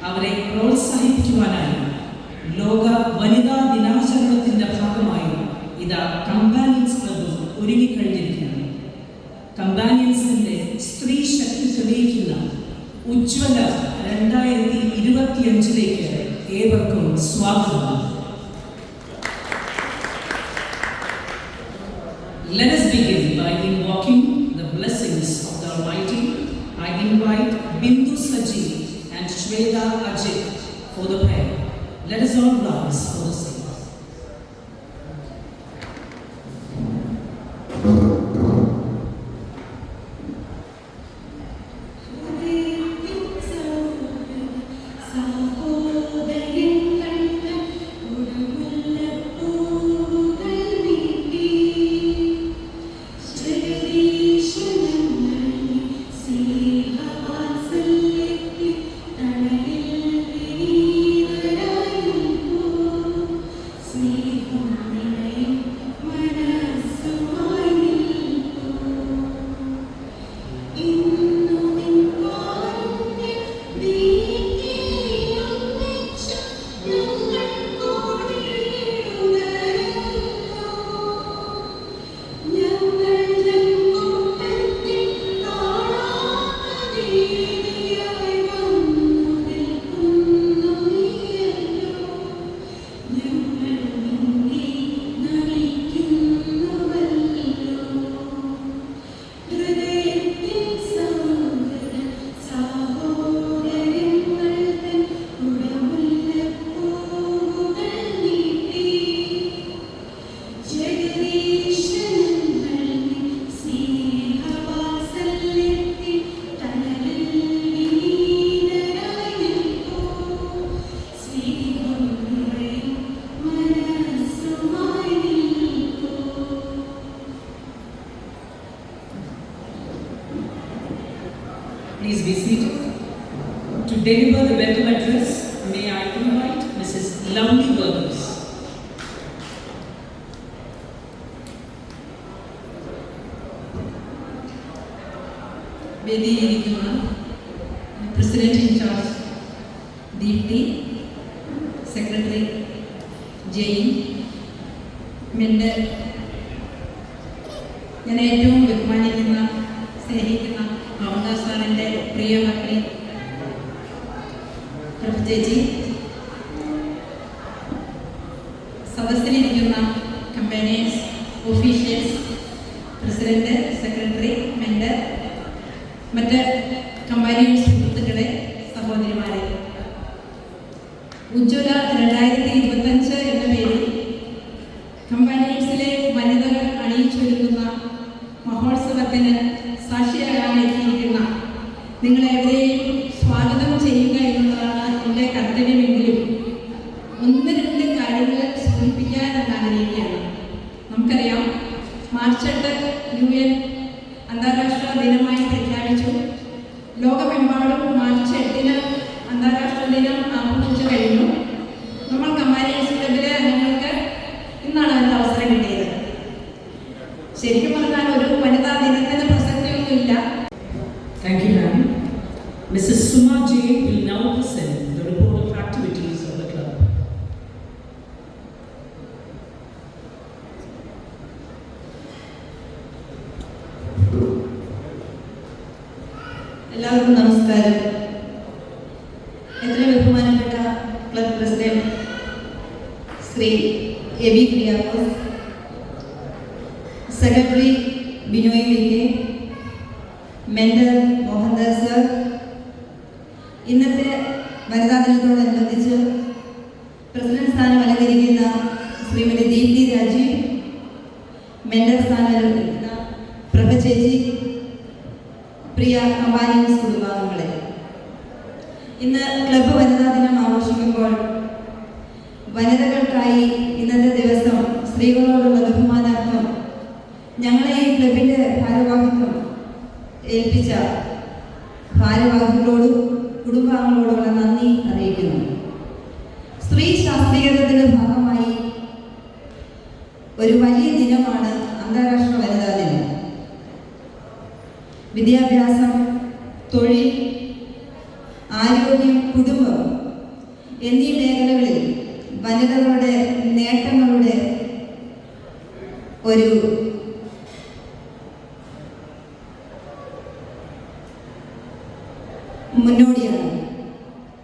അവരെ പ്രോത്സാഹിപ്പിക്കുവാനായി ലോക വനിതാ ദിനാചരണത്തിൻ്റെ ഭാഗമായി ഇതാ കമ്പാനിയൻസ് ക്ലബ്ബ് ഒരുങ്ങിക്കഴിഞ്ഞിരിക്കുന്നു. കമ്പാനിയൻസിൻ്റെ സ്ത്രീ ശക്തി തെളിയിക്കുന്ന ഉജ്ജ്വല 2025 ഏവർക്കും സ്വാഗതം. Let us begin by invoking the blessings of the Almighty. I invite Bindu Saji and Shweta Ajit for the prayer. Let us all rise for the same. Please be seated. To deliver the welcome address, may I invite Mrs. Lovely Burgers. വേദിയിലിരിക്കുന്ന president incharge Deepthi, secretary Jain, mentor, ഞാൻ ഏറ്റവും ബഹുമാനിക്കുന്ന സ്നേഹിക്കുന്ന മോഹൻദാസ് സാറിൻ്റെ പ്രിയ മക്കളെ, പ്രഭു ചേച്ചി, സദസ്സിലിരിക്കുന്ന companions, officials, president, secretary, mentor, മറ്റ് കമ്പാനിയൻസ് സുഹൃത്തുക്കളെ, സഹോദരിമാരെ, ഉജ്ജ്വല 2025 എന്ന പേരിൽ കമ്പാനിയൻസിലെ വനിതകൾ അണിയിച്ചൊരുക്കുന്ന മഹോത്സവത്തിന് സാക്ഷിയാകാനെത്തിയിരിക്കുന്ന നിങ്ങളെവരെയും സ്വാഗതം ചെയ്യുക എന്നുള്ളതാണ് എൻ്റെ കർത്തവ്യമെങ്കിലും 1-2 കാര്യങ്ങൾ സൂചിപ്പിക്കാൻ ആഗ്രഹിക്കുകയാണ്. നമുക്കറിയാം, മാർച്ച് 8 UN അന്താരാഷ്ട്ര ദിനമായി പ്രഖ്യാപിച്ചു. ലോകമെമ്പാടും മാർച്ച് 8 അന്താരാഷ്ട്ര ദിനം ആഘോഷിച്ചു കഴിഞ്ഞു. നമ്മൾ കമ്പാനിയൻസ് ക്ലബിലെ അംഗങ്ങൾക്ക് ഇന്നാണ് അതിൻ്റെ അവസരം കിട്ടിയത്. ശരിക്കും പറഞ്ഞാൽ ഒരു വനിതാ ദിനത്തിന് പ്രസക്തിയൊന്നുമില്ല. Thank you, ma'am. Mrs. Suma J will now present the report of activities of the club. എല്ലാവർക്കും നമസ്കാരം. എത്രയും ബഹുമാനപ്പെട്ട club president Shri Aby Kuriakose, secretary Binoy V K, mentor Mohandas sir, ഇന്നത്തെ വനിതാ ദിനത്തോടനുബന്ധിച്ച് പ്രസിഡന്റ് സ്ഥാനം അലങ്കരിക്കുന്ന ശ്രീമതി ദീപ്തി രാജീവ്, മെൻഡർ സ്ഥാനം അലങ്കരിക്കുന്ന പ്രഭ ചേച്ചി, പ്രിയ കമ്പാനിയൻസ് കുടുംബാംഗങ്ങളെ, ഇന്ന് ക്ലബ്ബ് വനിതാ ദിനം ആഘോഷിക്കുമ്പോൾ വനിതകൾക്കായി ഇന്നത്തെ ദിവസം സ്ത്രീകളോടുള്ള ബഹുമാനാർത്ഥം ഞങ്ങളെ ഈ ക്ലബിൻ്റെ ഭാരവാഹിത്വം ഏൽപ്പിച്ച ഭാരവാഹികളോടും കുടുംബാംഗങ്ങളോടുള്ള നന്ദി അറിയിക്കുന്നു. സ്ത്രീ ശാസ്ത്രീകരണത്തിൻ്റെ ഭാഗമായി ഒരു വലിയ ദിനമാണ് അന്താരാഷ്ട്ര വനിതാ ദിനം. വിദ്യാഭ്യാസം, തൊഴിൽ, ആരോഗ്യം, കുടുംബം എന്നീ മേഖലകളിൽ വനിതകളുടെ നേട്ടങ്ങളുടെ ഒരു മുന്നോടിയാണ്,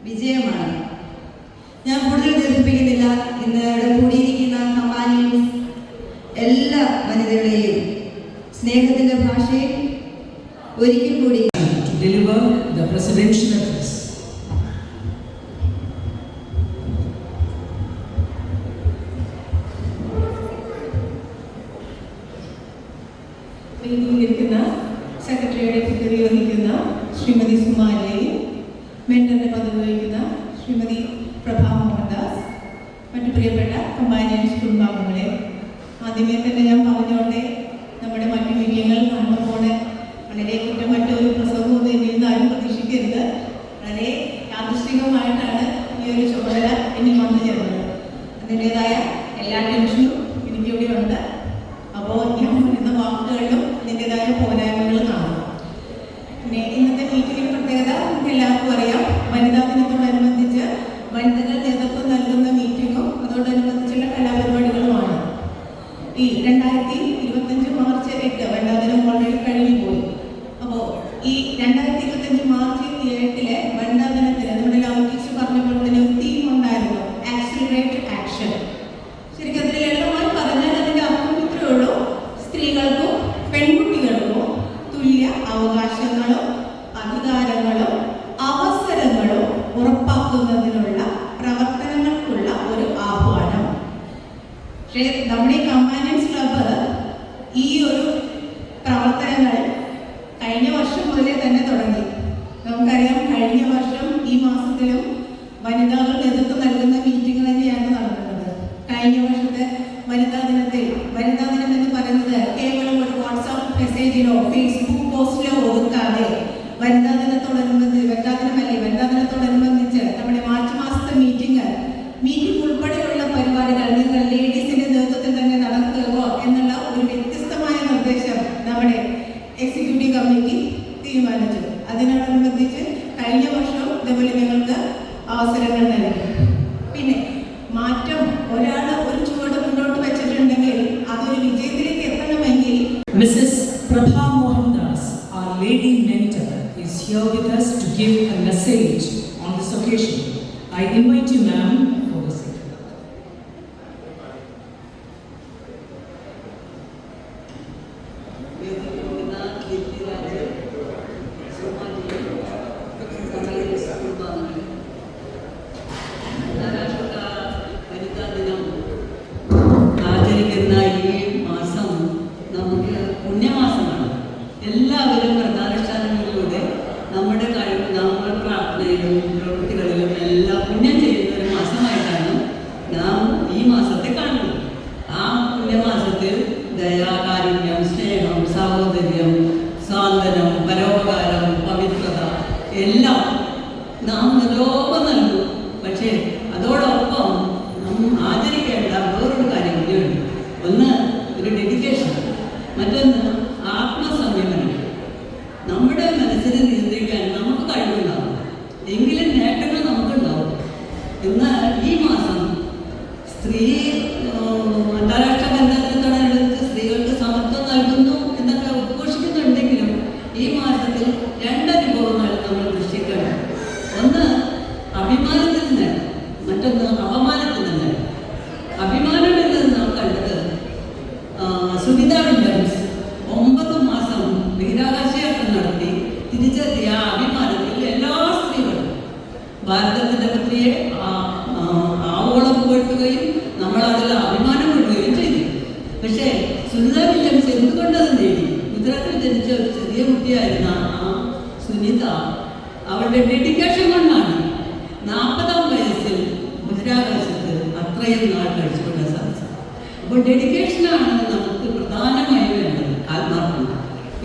വിജയമാണ്. ഞാൻ കൂടുതൽ ദീർഘിപ്പിക്കുന്നില്ല. ഇന്ന് ഇവിടെ കൂടിയിരിക്കുന്ന കമ്പാനിയൻസ് എല്ലാ വനിതകളെയും സ്നേഹത്തിന്റെ ഭാഷയിൽ ഒരിക്കൽ കൂടി to deliver the presidential address. വേദിയിലിരിക്കുന്ന സെക്രട്ടറിയുടെ പദവി വഹിക്കുന്ന ശ്രീമതി സുമാലയും മെന്ററിന്റെ പദവി വഹിക്കുന്ന ശ്രീമതി പ്രഭാ മോഹൻദാസ്, മറ്റു പ്രിയപ്പെട്ട കമ്പാനിയൻസ് കുടുംബാംഗങ്ങളെ, ആദ്യമേ തന്നെ ഞാൻ പറഞ്ഞോട്ടെ, നമ്മുടെ മറ്റു മീഡിയങ്ങൾ കാണുമ്പോൾ വളരെ കുറ്റമറ്റ ഒരു പ്രസംഗവും എന്നിൽ നിന്ന് ആരും പ്രതീക്ഷിക്കരുത്. വളരെ യാദൃശ്ചികമായിട്ടാണ് ഈ ഒരു ചുമതല എന്നിൽ വന്നു ചേർന്നത്. അതിൻ്റെതായ എല്ലാ ടെൻഷനും എനിക്കിവിടെ ഉണ്ട്. അപ്പോൾ ഞാൻ പറയുന്ന വാക്കുകളിലും അതിൻ്റെതായ പോരായ്മകൾ കാണും. പിന്നെ ഇന്നത്തെ മീറ്റിംഗിന് പ്രത്യേകത നമുക്ക് എല്ലാവർക്കും അറിയാം. വനിതാ ദിനത്തോടനുബന്ധിച്ച് വനിതകൾ നേതൃത്വം നൽകുന്ന മീറ്റിങ്ങും അതോടനുബന്ധിച്ചുള്ള കലാപരിപാടികളുമാണ്. ഈ 2025 മാർച്ച് 8 വനിതാ ദിനം ഓൾറെഡി കഴിഞ്ഞു പോയി. അപ്പോൾ ഈ 2025 മാർച്ച് 8 വനിതാ ദിനത്തിന് നമ്മുടെ ലൗകിച്ച് പറഞ്ഞ പോലെ തന്നെ ഒരു തീം ഉണ്ടായിരുന്നു, ആക്സിലറേറ്റ് ആക്ഷൻ. ശരിക്കും അതിൽ ലളിതമായി പറഞ്ഞാൽ അതിൻ്റെ അർത്ഥം ഇത്രയേ ഉള്ളൂ: സ്ത്രീകൾക്കും പെൺകുട്ടികൾക്കും തുല്യ അവകാശങ്ങളും അധികാരങ്ങളും അവസരങ്ങളും ഉറപ്പാക്കുന്നതിനുള്ള പ്രവർത്തനങ്ങൾക്കുള്ള ഒരു ആഹ്വാനം. പക്ഷേ നമ്മുടെ ഈ കമ്പാനിയൻസ് ക്ലബ്ബ് ഈ ഒരു പ്രവർത്തനങ്ങൾ കഴിഞ്ഞ വർഷം മുതലേ തന്നെ തുടങ്ങി. നമുക്കറിയാം, കഴിഞ്ഞ വർഷം ഈ മാസത്തിലും വനിതകൾ നേതൃത്വം നൽകുന്ന മീറ്റിംഗ് തന്നെയാണ് നടക്കുന്നത്. കഴിഞ്ഞ വർഷത്തെ വനിതാ ദിനത്തിൽ വനിതാ ദിനം എന്ന് പറയുന്നത് കേവലം ഒരു വാട്സാപ്പ് മെസ്സേജിലോ ഫേസ്ബുക്ക് പോസ്റ്റിലോ ഒതുക്കാതെ വനിതാ ദിനത്തോടനുബന്ധിച്ച് നമ്മുടെ മാർച്ച് മാസത്തെ മീറ്റിംഗ് ഉൾപ്പെടെയുള്ള പരിപാടികൾ നിങ്ങൾ ലേഡീസിന്റെ നേതൃത്വത്തിൽ തന്നെ നടത്തുക എന്നുള്ള ഒരു വ്യത്യസ്തമായ നിർദ്ദേശം നമ്മുടെ എക്സിക്യൂട്ടീവ് കമ്മിറ്റി തീരുമാനിച്ചു. അതിനോടനുബന്ധിച്ച് കഴിഞ്ഞ വർഷം ഇതേപോലെ ഞങ്ങൾക്ക് അവസരങ്ങൾ നൽകി. പിന്നെ മാറ്റം ഒരാൾ ഒരു ചുവട് മുന്നോട്ട് വെച്ചിട്ടുണ്ടെങ്കിൽ അതൊരു വിജയത്തിലേക്ക് എത്തണമെങ്കിൽ Mrs. Prabha Mohandas, our lady mentor, is here with us to give a message on this occasion. I invite you, ma'am, for the seat. ആചരിക്കുന്ന ഈ മാസം നമുക്ക് പുണ്യമാസമാണ്. എല്ലാവരും വ്രതാനുഷ്ഠാനങ്ങളിലൂടെ നമ്മുടെ കഴിവ്, നമ്മുടെ പ്രാർത്ഥനയിലും പ്രവൃത്തികളിലും എല്ലാം പുണ്യം ചെയ്യുന്ന ഒരു മാസമായിട്ടാണ് നാം ഈ മാസത്തെ കാണുന്നത്. ആ പുണ്യമാസത്തിൽ ദയ, കാരുണ്യം, സ്നേഹം, സാഹോദര്യം, സാന്ത്വനം, പരോപകാരം, പവിത്രത എല്ലാം നാം നിരോപം നൽകും. പക്ഷേ അതോടൊപ്പം നാം ആചരിക്കേണ്ട വേറൊരു കാര്യം കൂടിയുണ്ട്. ഒന്ന് ഒരു ഡെഡിക്കേഷൻ, മറ്റൊന്ന് ആത്മസംയമനം. നമ്മുടെ മനസ്സിനെ നിയന്ത്രിക്കാൻ നമുക്ക് കഴിവുണ്ടാവും, എങ്കിലും നേട്ടങ്ങൾ നമുക്കുണ്ടാവും. എന്നാൽ ഈ മാസം സ്ത്രീ അന്താരാഷ്ട്ര ബന്ധത്തോടനുബന്ധിച്ച് സ്ത്രീകൾക്ക് സമത്വം നൽകുന്നു എന്നൊക്കെ ഉദ്ഘോഷിക്കുന്നുണ്ടെങ്കിലും ഈ മാസത്തിൽ 2 അനുഭവങ്ങൾ നമ്മൾ ദൃശ്യിക്കണം. ഒന്ന് അഭിമാനത്തിൽ നിന്ന്, മറ്റൊന്ന് അപമാനത്തിൽ നിന്ന്. അഭിമാനത്തിൽ നിന്ന് നാം കണ്ടത് സുനിത വില്യംസ് 9 മാസം ബഹിരാകാശ യാത്ര നടത്തി തിരിച്ചെത്തിയ അഭിമാനത്തിൽ എല്ലാ സ്ത്രീകളും ഭാരതത്തിന്റെ പുത്രിയെ ആവോളം പുകഴ്ത്തുകയും നമ്മൾ അതിൽ അഭിമാനം കൊള്ളുകയും ചെയ്തു. പക്ഷേ സുനിത വില്യംസ് എന്തുകൊണ്ടത് നേടി? ഗുജറാത്തിൽ ജനിച്ച ഒരു ചെറിയ കുട്ടിയായിരുന്ന ആ സുനിത അവളുടെ ഡെഡിക്കേഷൻ കൊണ്ടാണ് 40-ാം വയസ്സിൽ ബഹിരാകാശത്ത് അത്രയും നാൾ കഴിച്ചുകൊണ്ടാൻ സാധിച്ചത്. അപ്പോൾ ഡെഡിക്കേഷനാണ് നമുക്ക് പ്രധാനമായി വേണ്ടത്. ആത്മാർത്ഥത.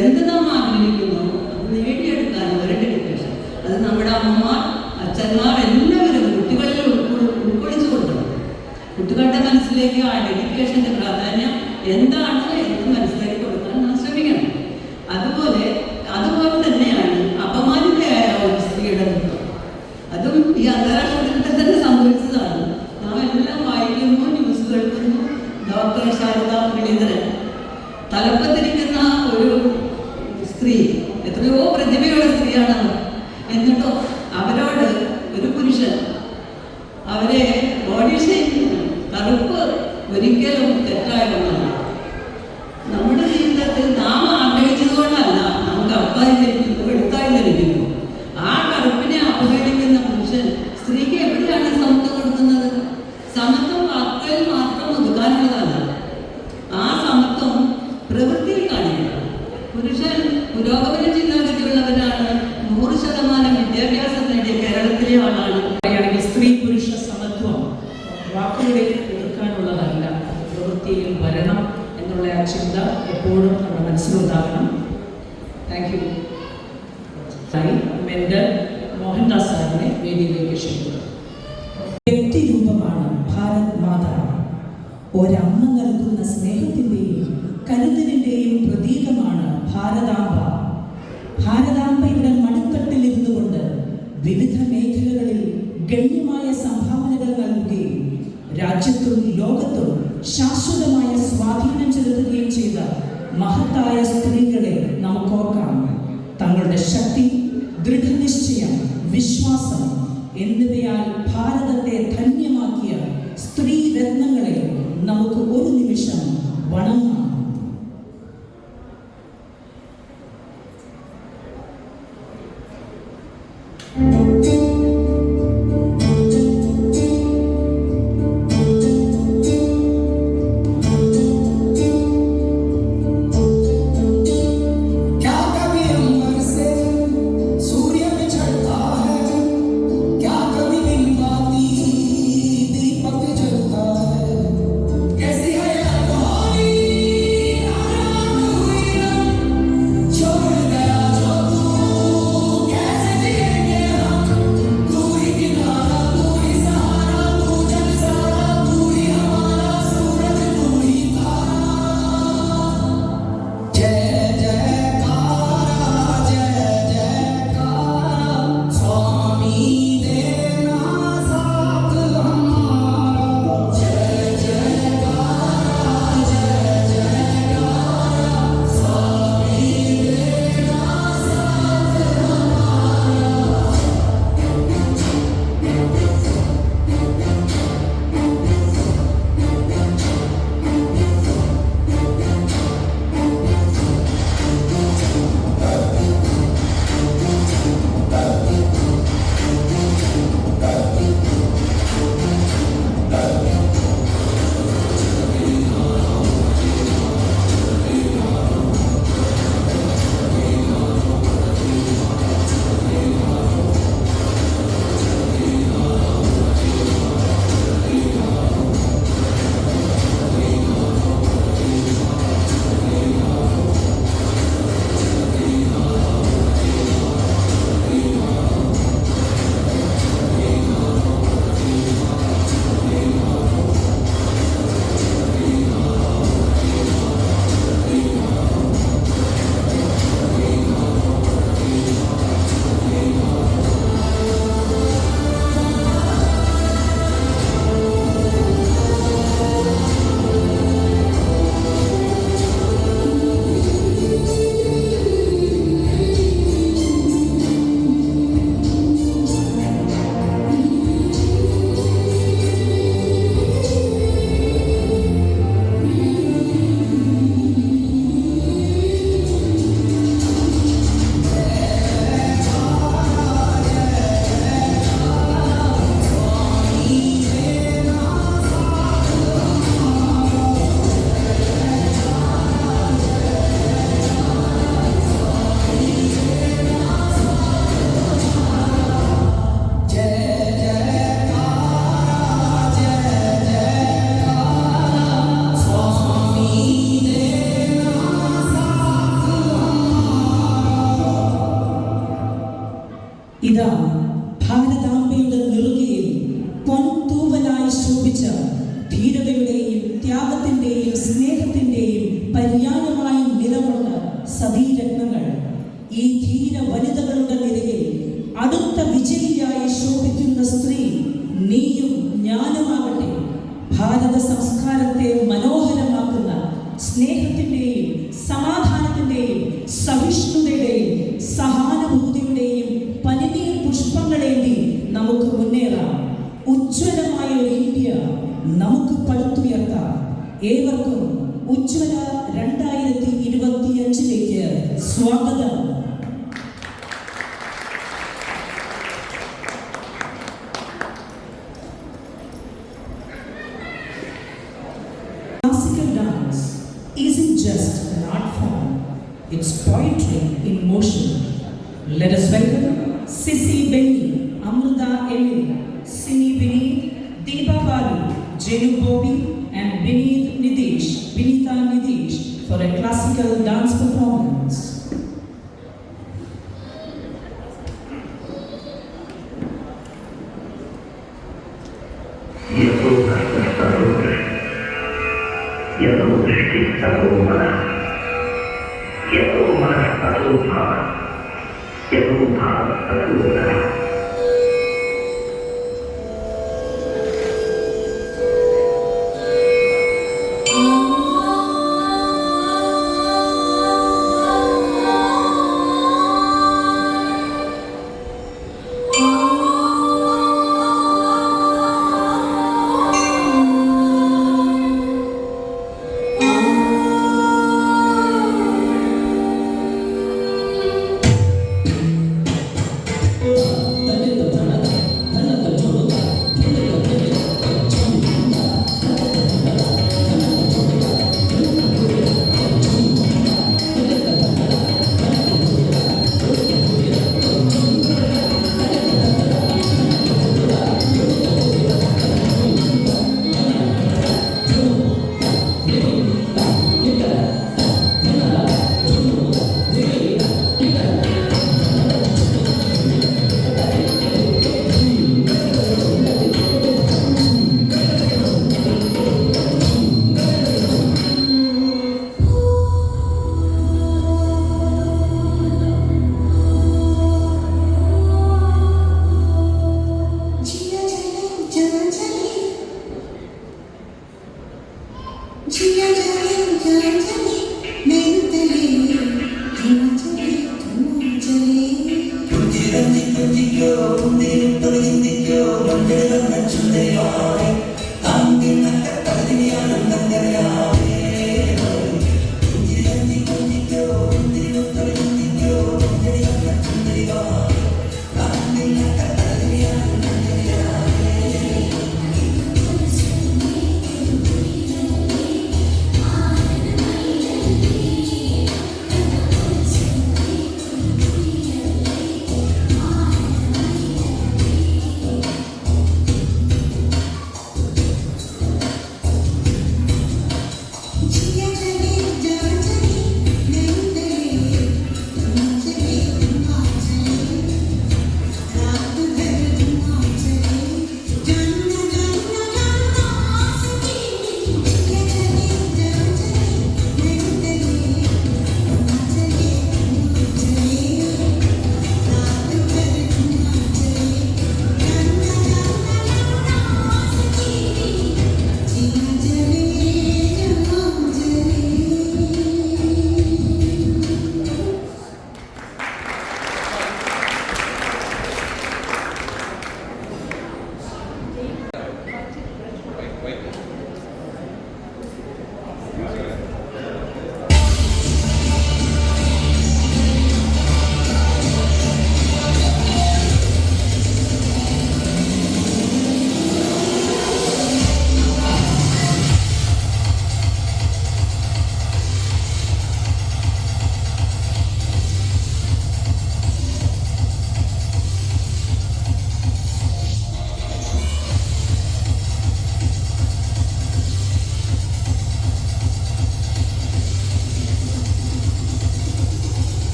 എന്ത് നാം ആഗ്രഹിക്കുന്നു അത് നേടിയെടുക്കാൻ ഒരു ഡെഡിക്കേഷൻ. അത് നമ്മുടെ അമ്മമാർ, അച്ഛന്മാർ എല്ലാവരും കുട്ടികളിൽ ഉൾക്കൊള്ളിച്ചു കൊടുക്കണം. കുട്ടികളുടെ മനസ്സിലേക്ക് ആ ഡെഡിക്കേഷൻ്റെ പ്രാധാന്യം എന്താണ് എന്ന് മനസ്സിലാക്കി കൊടുക്കാൻ നാം ശ്രമിക്കണം. അതുപോലെ തന്നെയാണ് അപമാനിതയായ ഒരു സ്ത്രീയുടെ നൃത്തം. അതും ഈ അന്താരാഷ്ട്ര തലത്തിൽ തന്നെ സംഭവിച്ചതാണ്. നാം എല്ലാം വായിക്കുന്നു, ന്യൂസ് കേൾക്കുന്നു. ഡോക്ടർ ശാരദ മുരളീധരൻ തലപ്പത്തിരിക്കുന്ന ഒരു സ്ത്രീ, എത്രയോ പ്രതിഭയുള്ള സ്ത്രീയാണ് അവർ. എന്നിട്ടോ അവരോട് ഒരു പുരുഷൻ അവരെ ബോഡി ഷേപ്പ്, കറുപ്പ് ഒരിക്കലും തെറ്റായ ഒന്നാണ്. നമ്മുടെ ജീവിതത്തിൽ നാം ആഗ്രഹിച്ചതുകൊണ്ടല്ല നമുക്ക് കറുത്തായി ധരിക്കുന്നു, വെളുത്തായി ധരിക്കുന്നു. ആ കറുപ്പിനെ അപകടിക്കുന്ന പുരുഷൻ സ്ത്രീക്ക് എവിടെയാണ് സമത്വം കൊടുക്കുന്നത്? സമത്വം വാക്കുകളിൽ മാത്രം ഒതുക്കാനുള്ളതല്ല, ആ സമത്വം പ്രവൃത്തിയിൽ കാണിക്കണം. പുരുഷൻ പുരോഗമന ചിന്താഗതിയുള്ളവരാണ്. 100% വിദ്യാഭ്യാസം നേടിയ കേരളത്തിലെ ആളാണ്. സ്ത്രീ പുരുഷ സമത്വം വാക്കുകളിൽ ഒതുക്കാനുള്ളതല്ല, പ്രവൃത്തിയിൽ വരണം എന്നുള്ള ആ ചിന്ത എപ്പോഴും നമ്മുടെ മനസ്സിലുണ്ടാകണം. Thank you. മെന്റർ മോഹൻദാസ് സാറിനെ വേദിയിലേക്ക് ക്ഷണിക്കുന്നു. വ്യക്തിരൂപമാണ് ഭാരത് മാതാ. ഒരമ്മ നൽകുന്ന സ്നേഹത്തിൻ്റെയും കരുതലിൻ്റെയും പ്രതീകമാണ് ഭാരതാംബ. ഭാരതാംബയുടെ മടിത്തട്ടിലിരുന്നു കൊണ്ട് വിവിധ മേഖലകളിൽ ഗണ്യമായ സംഭാവനകൾ നൽകുകയും രാജ്യത്തും ലോകത്തും ശാശ്വതമായ സ്വാധീനം ചെലുത്തുകയും ചെയ്ത മഹത്തായ സ്ത്രീകളെ നമുക്കോർക്കാം. തങ്ങളുടെ ശക്തി, ദൃഢനിശ്ചയം, വിശ്വാസം എന്നിവയാൽ ഭാരതത്തെ ധന്യമാക്കിയ സ്ത്രീ രത്നങ്ങളെ നമുക്ക് ഒരു നിമിഷം വണങ്ങാം. कैसी है कहानी ഭാരത സംസ്കാരത്തെ മനോഹരമാക്കുന്ന സ്നേഹത്തിൻ്റെയും സമാധാനത്തിൻ്റെയും സഹിഷ്ണുതയുടെയും സഹാനുഭൂതിയുടെയും പനിനീർ പുഷ്പങ്ങളേന്തി നമുക്ക് മുന്നേറാം. ഉജ്ജ്വലമായ ഒരു ഇന്ത്യ നമുക്ക് പടുത്തുയർത്താം. ഏവർക്കും ഉജ്ജ്വല 2025 സ്വാഗതം. Classical dance isn't just an art form, it's poetry in motion. Let us welcome Sissy Benny, Amrita Emily, Sini Vineet, Deepa Balu, Jenu Bobby and Vinita Nidesh for a classical dance performance.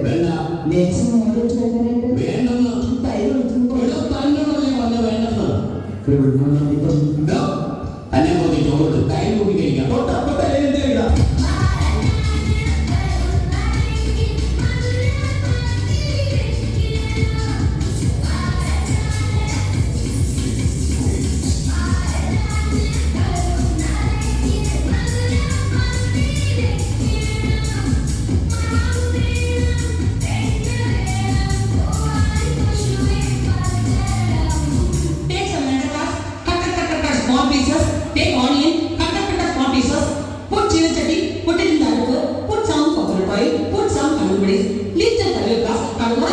വേണ്ട. ലേശം മോളിട്ട് വെക്കാനായിട്ട് വേണ്ടെന്ന്. തൈര് ഒഴിക്കുമ്പോൾ ഇവിടെ തന്നോടല്ലേ പറഞ്ഞ വേണ്ടെന്ന്. ഇതോ. തന്നെ നോക്കി ചോറ് തൈര് കൂടി കഴിക്കാം. തൊട്ടപ്പോ തലയിൽ എന്തിനാ? Take some lettuce, cut small pieces. Take onion, cut small pieces. Put chili chutney, put it in the other. Put some coconut oil, put some curry. Little curry, kadua.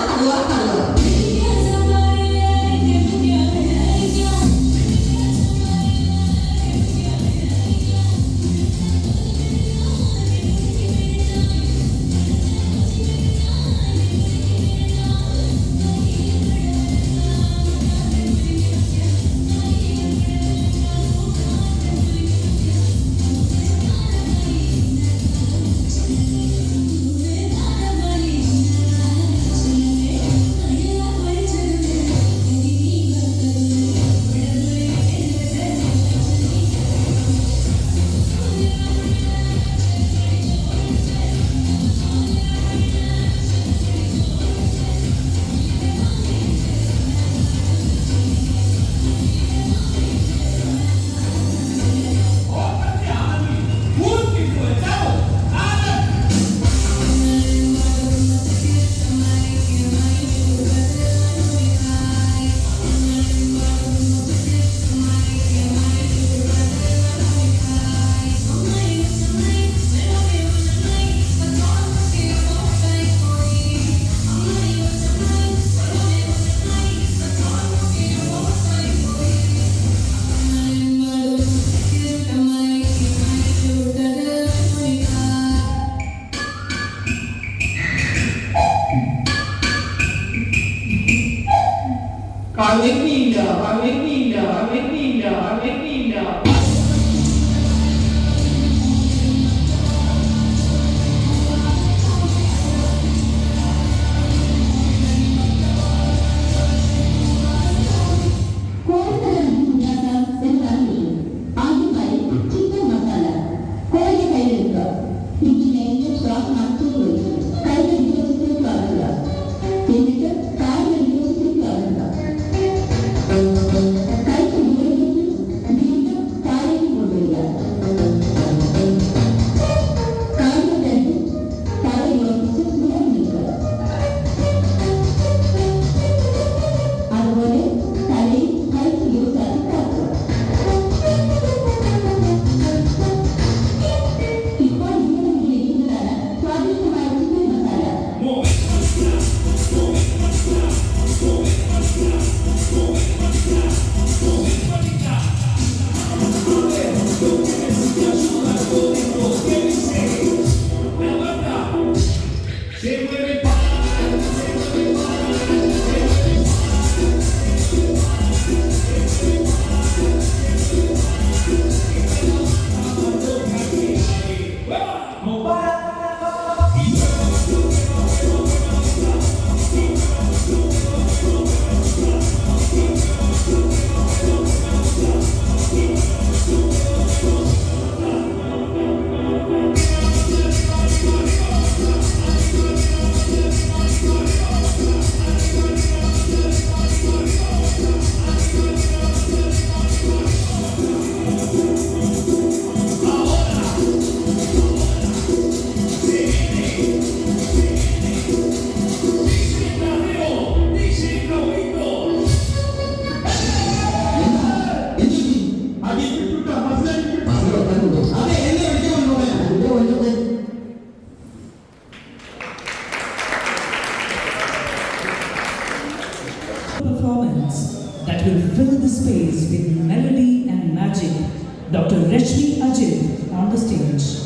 that will fill the space with melody and magic. Dr. Rashmi Ajit on the stage.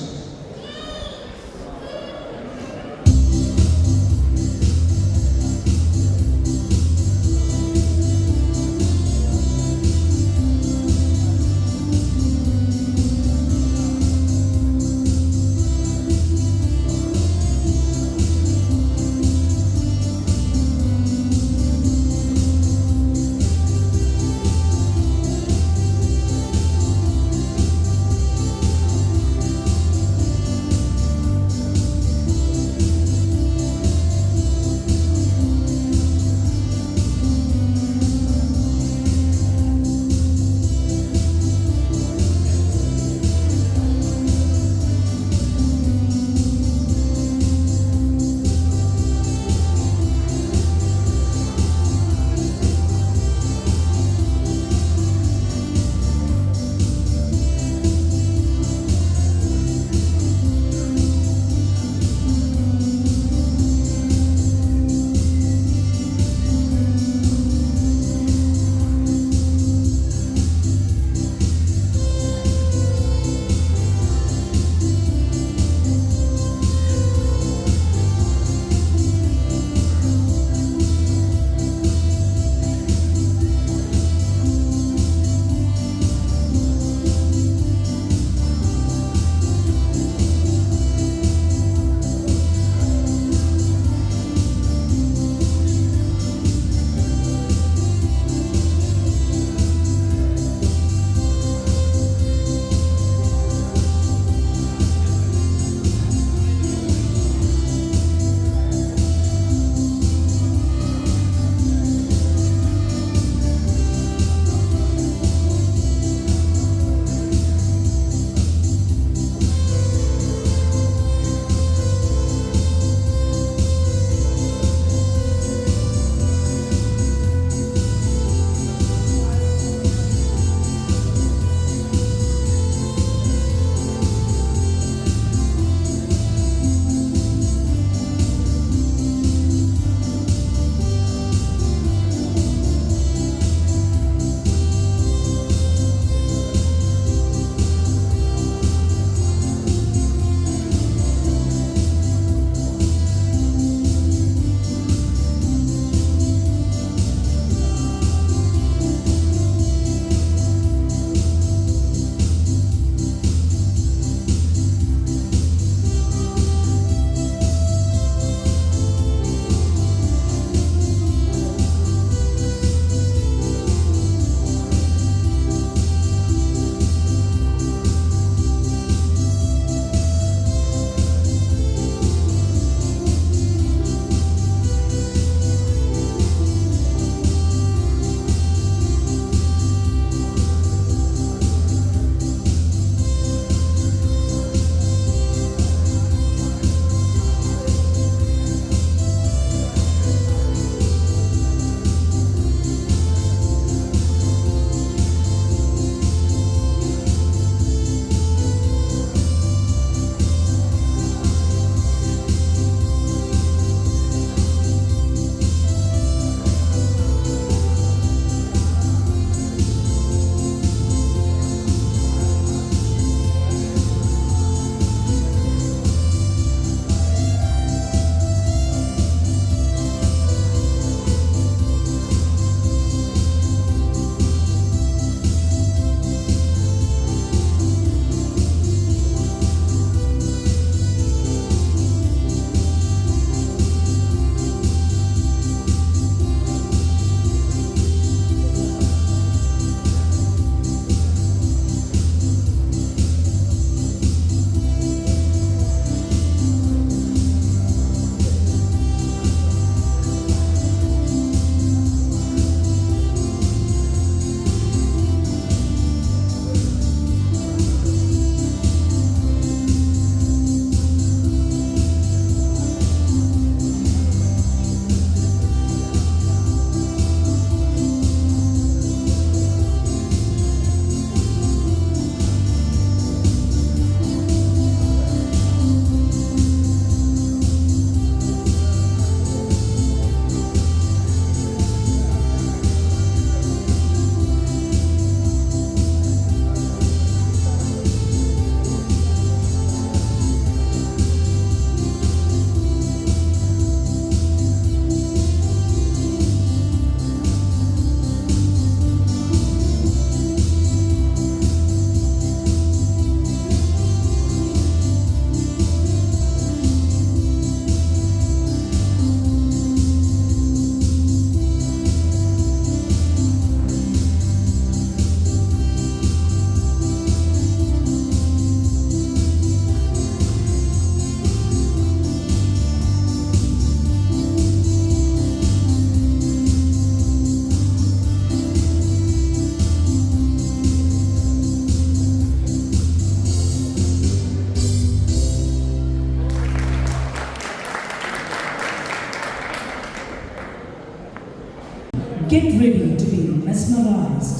get ready to be mesmerized.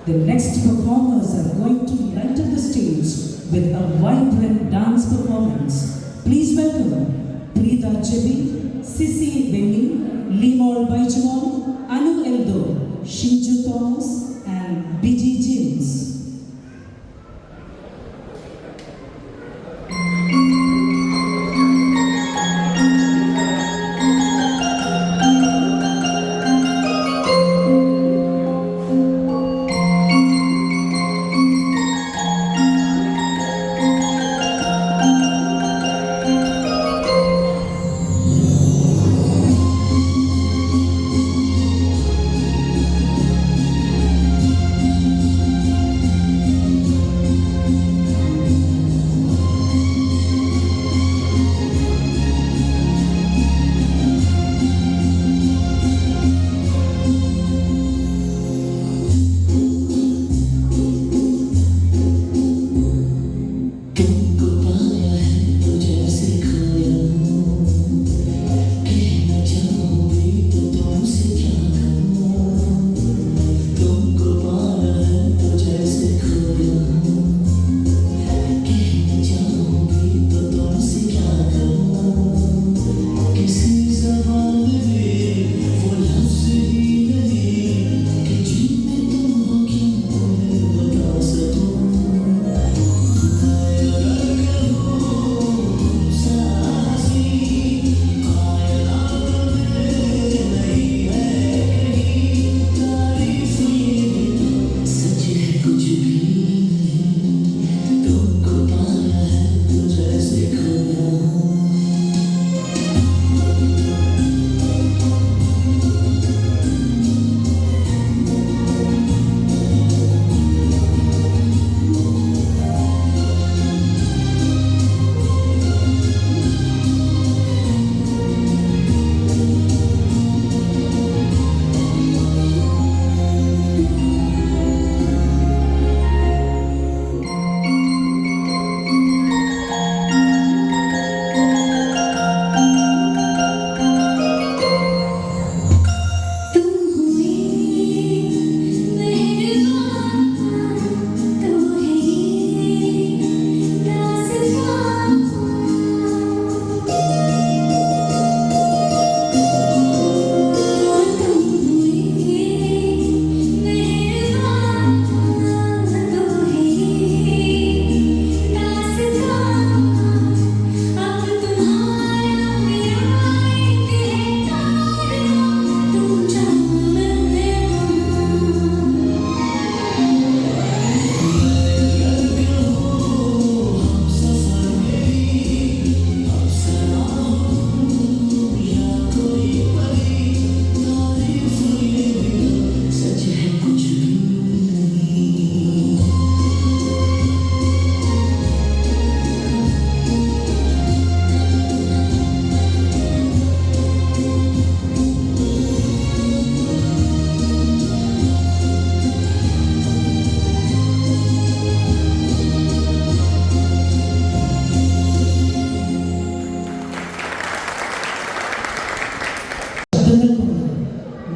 The next performers are going to light up the stage with a vibrant dance performance. Please welcome Preeta Chebi, Sissy Benny, Limol Baichmon, Anu Eldo, Shinju Thomas, and Biji James.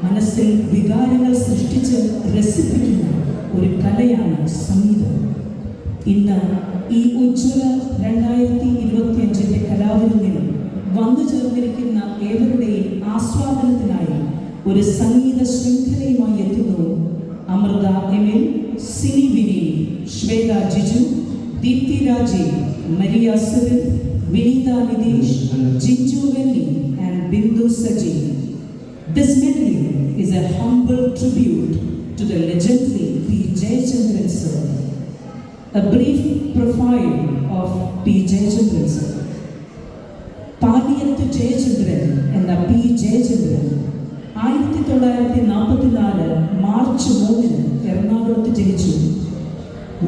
മനസ്സിൽ വികാരങ്ങൾ സൃഷ്ടിച്ച് രസിപ്പിക്കുന്ന ഒരു കലയാണ് സംഗീതം. ഇന്ന് ഈ ഉജ്ജ്വല 2025 കലാവിരുന്നിൽ വന്നു ചേർന്നിരിക്കുന്ന ഏവരുടെയും ആസ്വാദനത്തിനായി ഒരു സംഗീത ശൃംഖലയുമായി എത്തുന്നു Amrutha Emil, Cini Vini, Shwetha Jiju, Deepthi Rajeev, Maria Cyril, Vineetha Nitheesh, Jinchu Venni and Bindu Saji. This medley is a humble tribute to the legendary P. Jayachandran sir. A brief profile of P. Jayachandran sir. Paliyath Jayachandran എന്ന പി ജയചന്ദ്രൻ 1944 മാർച്ച് 3 എറണാകുളത്ത് ജനിച്ചു.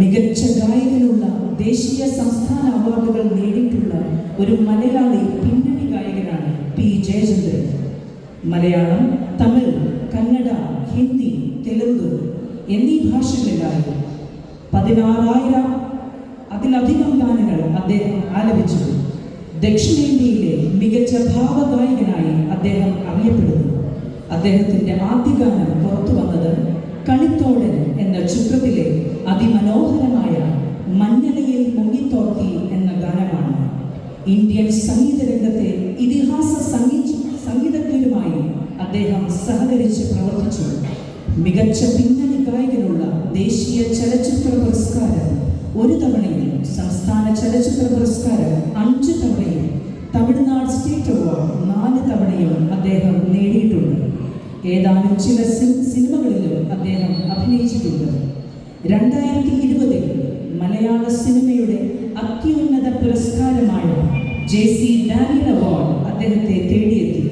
മികച്ച ഗായകനുള്ള ദേശീയ സംസ്ഥാന അവാർഡുകൾ നേടിയിട്ടുള്ള ഒരു മലയാളി പിന്നണി ഗായകനാണ് പി ജയചന്ദ്രൻ. മലയാളം, തമിഴ്, കന്നഡ, ഹിന്ദി, തെലുങ്ക് എന്നീ ഭാഷകളിലായി 16,000 അതിലധികം ഗാനങ്ങൾ അദ്ദേഹം ആലപിച്ചു. ദക്ഷിണേന്ത്യയിലെ മികച്ച ഭാവഗായകനായി അദ്ദേഹം അറിയപ്പെടുന്നു. അദ്ദേഹത്തിൻ്റെ ആദ്യ ഗാനം പുറത്തു വന്നത് കളിത്തോടൻ എന്ന ചിത്രത്തിലെ അതിമനോഹരമായ മഞ്ഞളയിൽ മുങ്ങിത്തോർത്തി എന്ന ഗാനമാണ്. ഇന്ത്യൻ സംഗീത രംഗത്തെ ഇതിഹാസ സംഗീതജ്ഞരുമായി അദ്ദേഹം സഹകരിച്ച് പ്രവർത്തിച്ചു. മികച്ച പിന്നണി ഗായകനുള്ള ദേശീയ ചലച്ചിത്ര പുരസ്കാരം 1 തവണയും സംസ്ഥാന ചലച്ചിത്ര പുരസ്കാരം 5 തവണയും തമിഴ്നാട് സ്റ്റേറ്റ് അവാർഡ് 4 തവണയും അദ്ദേഹം നേടിയിട്ടുണ്ട്. ഏതാനും ചില സിനിമകളിലും അദ്ദേഹം അഭിനയിച്ചിട്ടുണ്ട്. 2020 മലയാള സിനിമയുടെ അത്യുന്നത പുരസ്കാരമായ JC ഡാനിയൽ അവാർഡ് അദ്ദേഹത്തെ തേടിയെത്തി.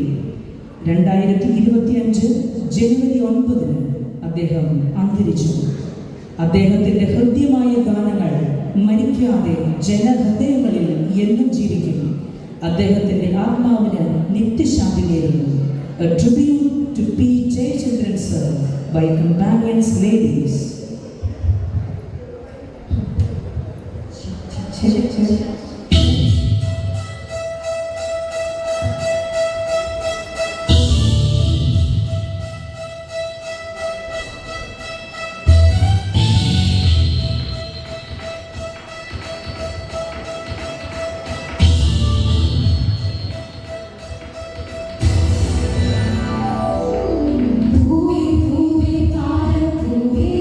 2025 ജനുവരി 9 അദ്ദേഹം അന്തരിച്ചു. അദ്ദേഹത്തിൻ്റെ ഹൃദ്യമായ ഗാനങ്ങൾ മരിക്കാതെ ജനഹൃദയങ്ങളിൽ എന്നും ജീവിക്കും. അദ്ദേഹത്തിൻ്റെ ആത്മാവിന് നിത്യശാന്തി നേരുന്നു. A tribute to P. Jayachandran sir by Companions Ladies. പൂവേ പൂവേ താരപ്പൂവേ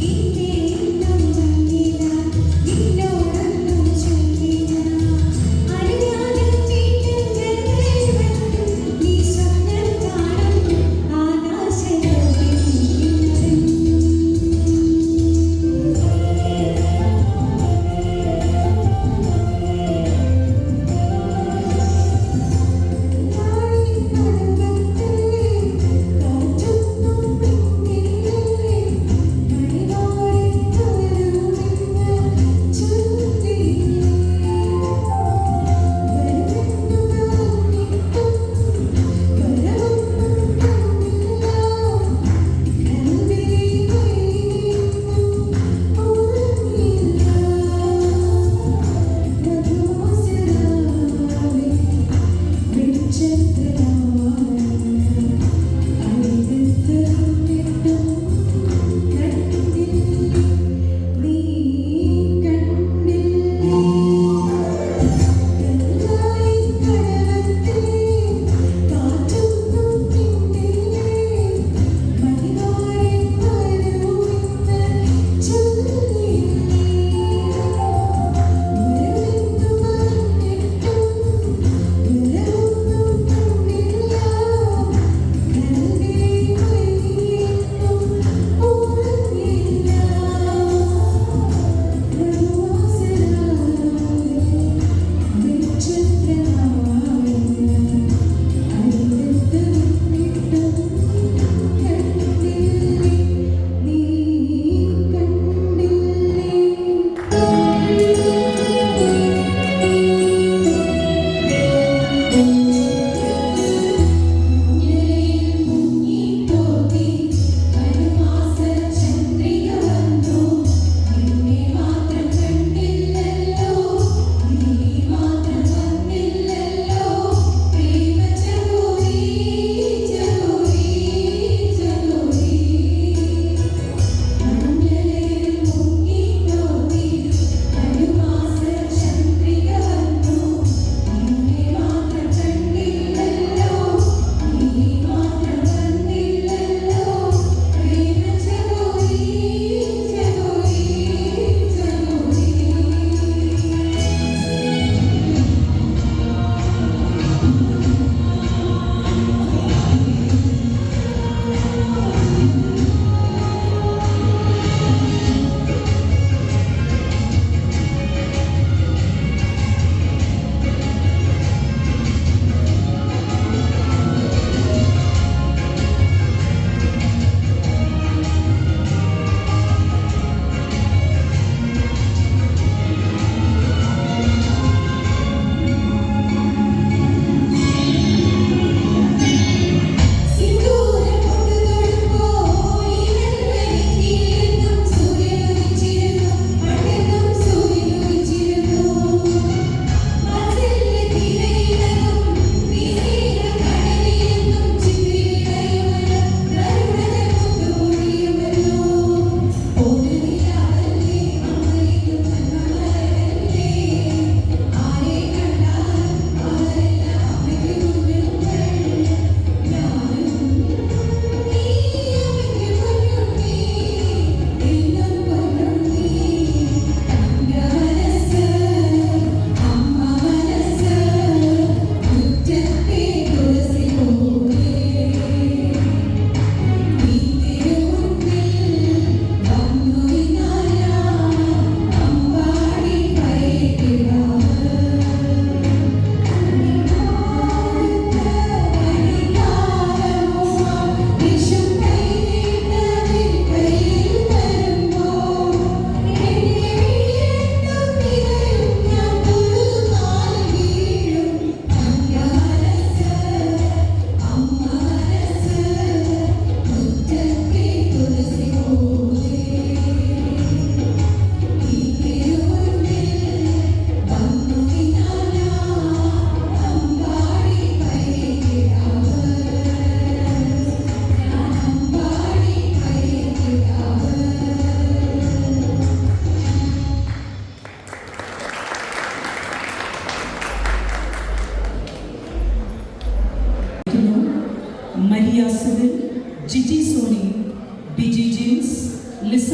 Thank you.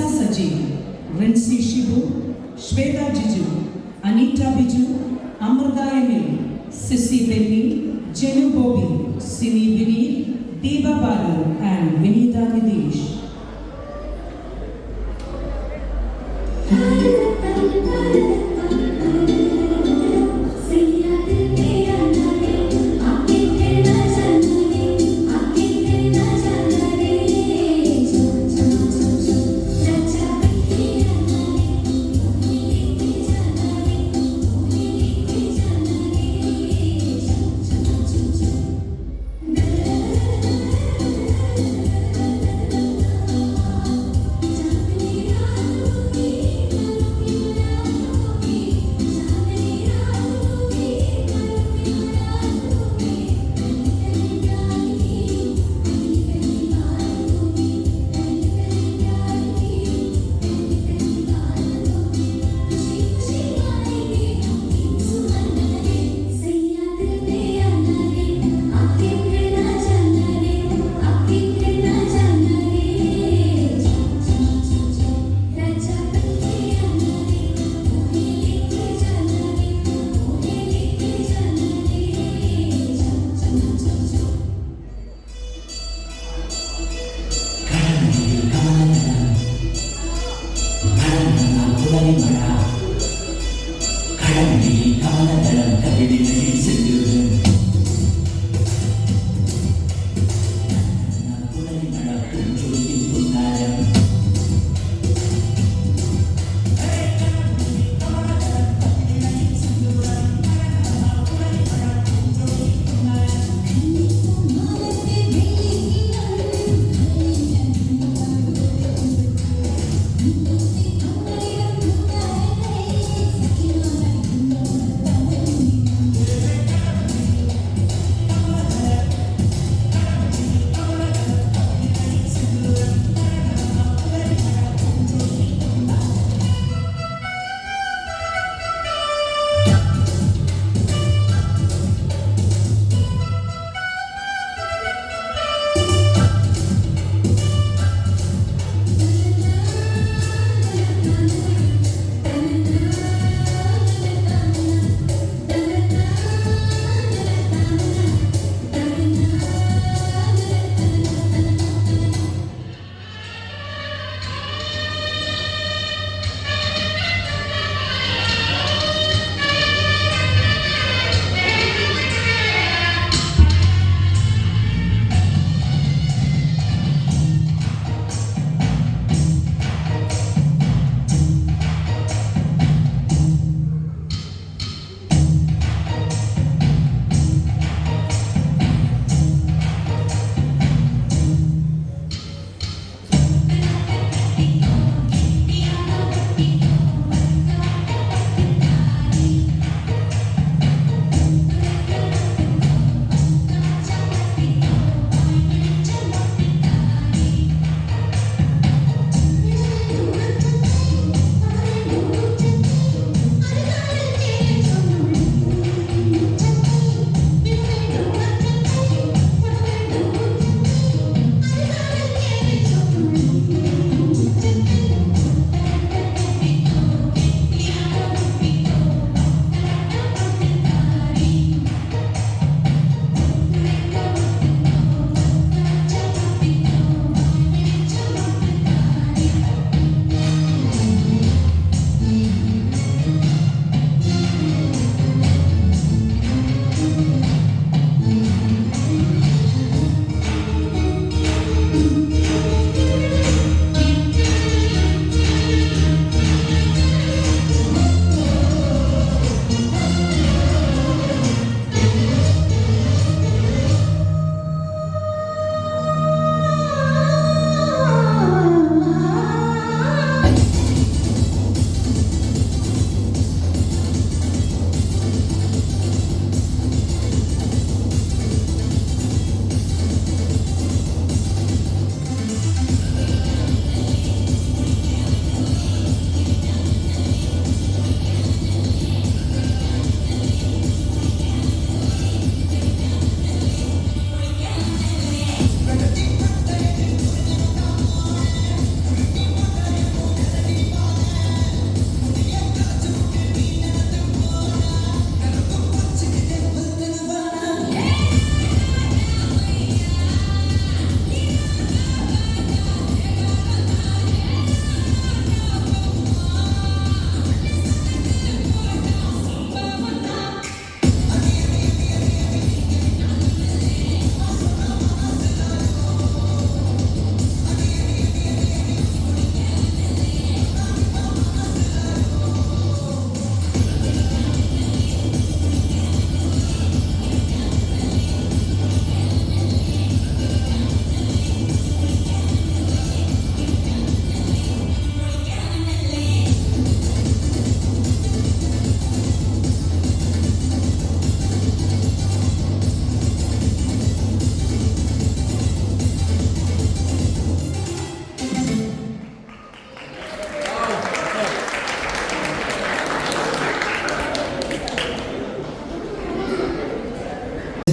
Saji, Rinsi Shibu, Shweta Jiju, Anita Biju, Amrita Emil, Sissy Benny, Jenu Bobby, Sini Vinir, Deva Balu and Vinita Nidesh.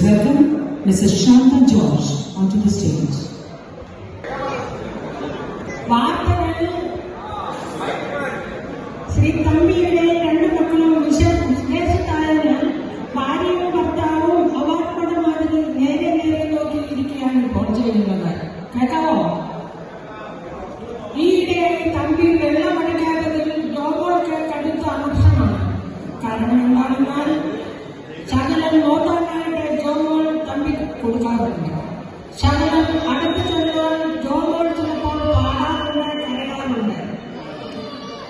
Welcome Mrs. Shanta George onto the stage. Shri തമ്പിയുടെ രണ്ടു മക്കളും വിദേശത്തായതിനാൽ ഭാര്യയും ഭർത്താവും അവാർഡമായിട്ട് നേരെ നോക്കി ഇരിക്കുകയാണ് ഇപ്പോൾ ചെയ്യുന്നത്. കേൾക്കാവോ? ഈയിടെ തമ്പി വെള്ളമടിക്കാത്തതിൽ ജോബോൾക്ക് കടുത്ത അംശമാണ്. കാരണം എന്താണെന്നാൽ ശകലം നോക്കാനായിട്ട് ജോബോൾ തമ്പി കൊടുക്കാറുണ്ട്. ശകലം അടുത്ത് ചെന്നാൽ ജോബോൾ ചിലപ്പോൾ പാടാറുണ്ട്, കരയാറുണ്ട്.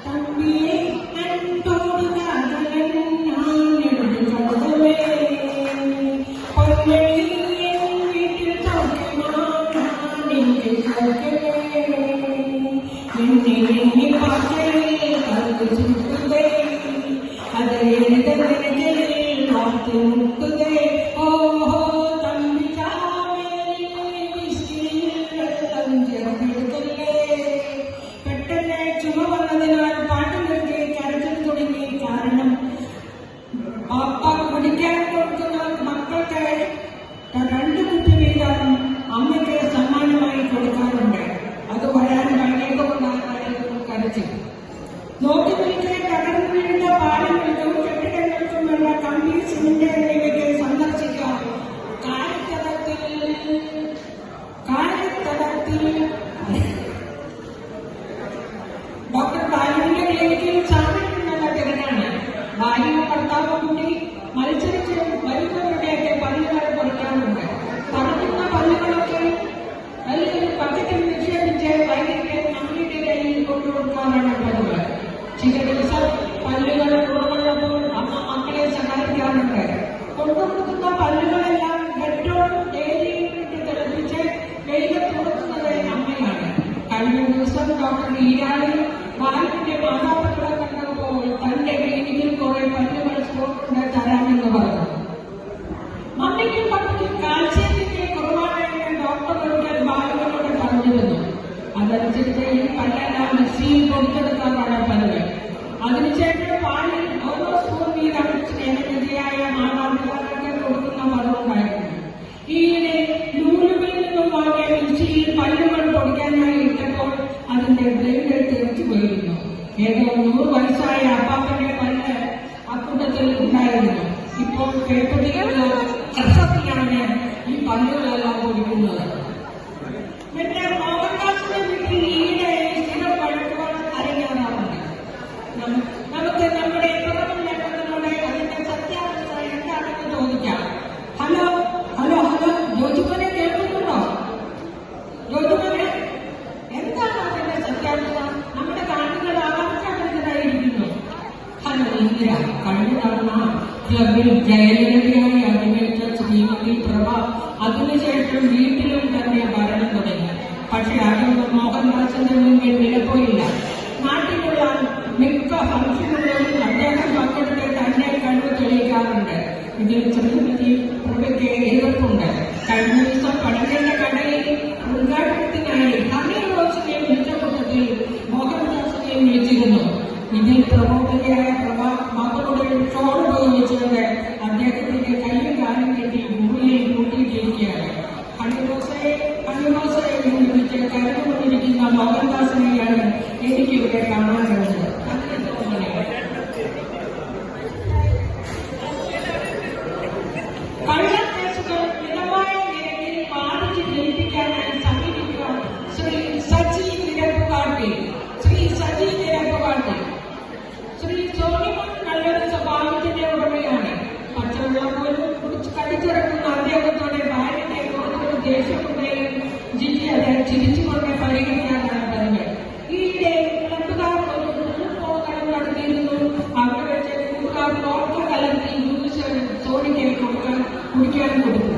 തമ്പിയെ കണ്ടോടുക വീട്ടിൽ എന്നെ പാത്രയിൽ കറുത്തുതേ അത് മുട്ടുതേ. ഓഹോ തമ്പി ചേർത്തിടുത്തല്ലേ. പെട്ടെന്ന് ചുമ വന്നതിനാൽ പാട്ട് നിർത്തി കരച്ചിൽ തുടങ്ങി. കാരണം പാപ്പ കുടിക്കാൻ കൊടുക്കുന്ന മക്കൾക്ക് 2 കുപ്പി വീതം അമ്മയ്ക്ക് സമ്മാനമായി കൊടുക്കാറുണ്ട്. അത് വരാൻ കഴിഞ്ഞതുകൊണ്ടാണ് കരച്ചിൽ. നോക്കി വിളിക്കാൻ തകർന്നു വീഴുന്ന പാലങ്ങൾക്കും കെട്ടിടങ്ങൾക്കുമുള്ള കമ്പി, സിമന്റ് എന്നിവയ്ക്ക് സന്ദർശിക്കാം. ഡോക്ടർ ബാലുവിന്റെ ക്ലിനിക്കിൽ സാമ്പിളിനുള്ള തിരക്കാണ്. ഭാര്യയും ഭർത്താവും കൂടി മത്സരിച്ച് വരുന്നവരുടെയൊക്കെ പല്ലുകൾ കുറയ്ക്കാറുണ്ട്. പറക്കുന്ന പല്ലുകളൊക്കെ വലിയൊരു പക്കറ്റിൽ നിക്ഷേപിച്ച് വൈകിട്ട് അമ്മയുടെ കയ്യിൽ കൊണ്ടുകൊടുക്കാറാണ് പതിവ്. ചില ദിവസം പല്ലുകൾ കുറവുള്ളപ്പോൾ അമ്മ മക്കളെ സഹായിക്കാറുണ്ട്. കൊണ്ടുകൊടുക്കുന്ന പല്ലുകളെല്ലാം ഡെറ്റോൾ ഡെയിലിയിട്ട് തിളപ്പിച്ച് വെയിലത്ത് കൊടുക്കുന്നത് അമ്മയാണ്. കഴിഞ്ഞ ദിവസം ഡോക്ടർ ഈരാളി ബാലുവിന്റെ മാതാപിതാക്കളെ കണ്ടപ്പോൾ തന്റെ ക്ലിനിക്കിൽ കുറെ പല്ലുകൾ സ്റ്റോക്ക് തരാമെന്ന് പറഞ്ഞു. മമ്മിക്കും പപ്പയ്ക്കും കാൽസ്യത്തിന്റെ കുറവാണെന്ന് ഡോക്ടർ ബാലുവിനോട് പറഞ്ഞിരുന്നു. അതനുസരിച്ച് ഈ പല്ലെല്ലാം മിക്സിയിൽ കൊടുത്തെടുക്കാറാണ് പല്ലുകൾ. അതിനുശേഷം പാലിൽ ഓരോ സ്പൂൺ വീതം സ്നേഹനിധിയായ മാതാപിതാക്കൾക്ക് കൊടുക്കുന്ന പതിവുണ്ടായിരുന്നു. ഈയിടെ നൂലുകളിൽ നിന്നും വാങ്ങിയ മിക്സിയിൽ പല്ലുകൾ പൊടിക്കാനായി ഇട്ടപ്പോൾ അതിന്റെ ബ്ലേഡ് തെറിച്ചു പോയിരുന്നു. ഏതോ 100 വയസ്സായ അപ്പാപ്പന്റെ പല്ല് അക്കൂട്ടത്തിൽ ഉണ്ടായിരുന്നു. ഇപ്പോൾ കേൾപ്പതിയുള്ള പ്രസക്തിയാണ് ഈ പല്ലുകളെല്ലാം പൊടിക്കുന്നത്. പിന്നെ മോഹൻദാസിന്റെ വീട്ടിൽ ഈയിടെ സ്ഥിരം വഴക്കുകൾ അരങ്ങേറാറുണ്ട്. നമുക്ക് നമ്മുടെ പുറമെന്നോട് അതിന്റെ സത്യാവസ്ഥ എന്താണെന്ന് ചോദിക്കാം. ഹലോ ഹലോ ഹലോ ജോജിമനെ കേൾക്കുന്നുണ്ടോ? ജോജിമനെ എന്താണ് അതിന്റെ സത്യാവസ്ഥ? നമ്മുടെ കാണികൾ ആകാശായിരിക്കുന്നു. ഹലോ ഇന്ദിര, കഴിഞ്ഞ തവണ ക്ലബിൽ ജയലളിതയായി അഭിനയിച്ച ശ്രീമതി പ്രഭ അതിനുശേഷം വീട്ടിലും തന്നെ ഭരണം തുടങ്ങി. പക്ഷെ അതൊന്നും മോഹൻദാസിന്റെ മുന്നിൽ വിലപ്പോയില്ല. നാട്ടിലുള്ള മിക്ക ഫംഗ്ഷനുകളിലും അദ്ദേഹം പങ്കെടുത്ത് തന്നെ കഴിവ് തെളിയിക്കാറുണ്ട്. ഇതിൽ ശ്രീമതി പ്രഭയ്ക്ക് എതിർപ്പുണ്ട്. കഴിഞ്ഞ ദിവസം പടകന്റെ കടയിൽ ഉദ്ഘാടനത്തിനായി ഹണി റോസിനെ വിളിച്ച കൂട്ടത്തിൽ മോഹൻദാസിനെ വിളിച്ചിരുന്നു. ഇതിൽ പ്രബോധനയായ പ്രഭ മകളുടെ ഷോൾ ഉപയോഗിച്ചുകൊണ്ട് അദ്ദേഹത്തിന്റെ കയ്യും കാലും കെട്ടി ഭൂമിയിൽ കൂട്ടിയിട്ടിരിക്കുകയാണ്. ഹണിറോസയെ വിളിച്ച് കരുതുകൊണ്ടിരിക്കുന്ന മോഹൻദാസിനെയാണ് എനിക്കിവിടെ കാണാൻ കഴിഞ്ഞത്. കള്ളക്കേസുകൾ മിതമായ നിരക്കിൽ വാദിച്ച് ജയിപ്പിക്കാനായി സമീപിക്കുക ശ്രീ സജി നിരപ്പുകാട്ടി. ശ്രീ സോണിമൻ നല്ലൊരു സ്വഭാവത്തിന്റെ ഉടമയാണ്. പച്ചവെള്ളം പോലും കുടിച്ച് കടിച്ചിറക്കുന്ന അദ്ദേഹത്തോടെ ഭാര്യയുടെ കൂടുതൽ ദേഷ്യമുണ്ടെങ്കിലും ജില്ലി അത് ചിരിച്ചുകൊണ്ട് പരിഗണിക്കാനാണ് പതിവ്. ഈയിടെ ക്ലബുകാർ ഒരു ഊണുപോകണം നടത്തിയിരുന്നു. അവിടെ വെച്ച് കൂട്ടുകാർ കോർക്ക കലർത്തി ജ്യൂസ് സോണിക്ക് കുടിക്കാൻ കൊടുത്തു.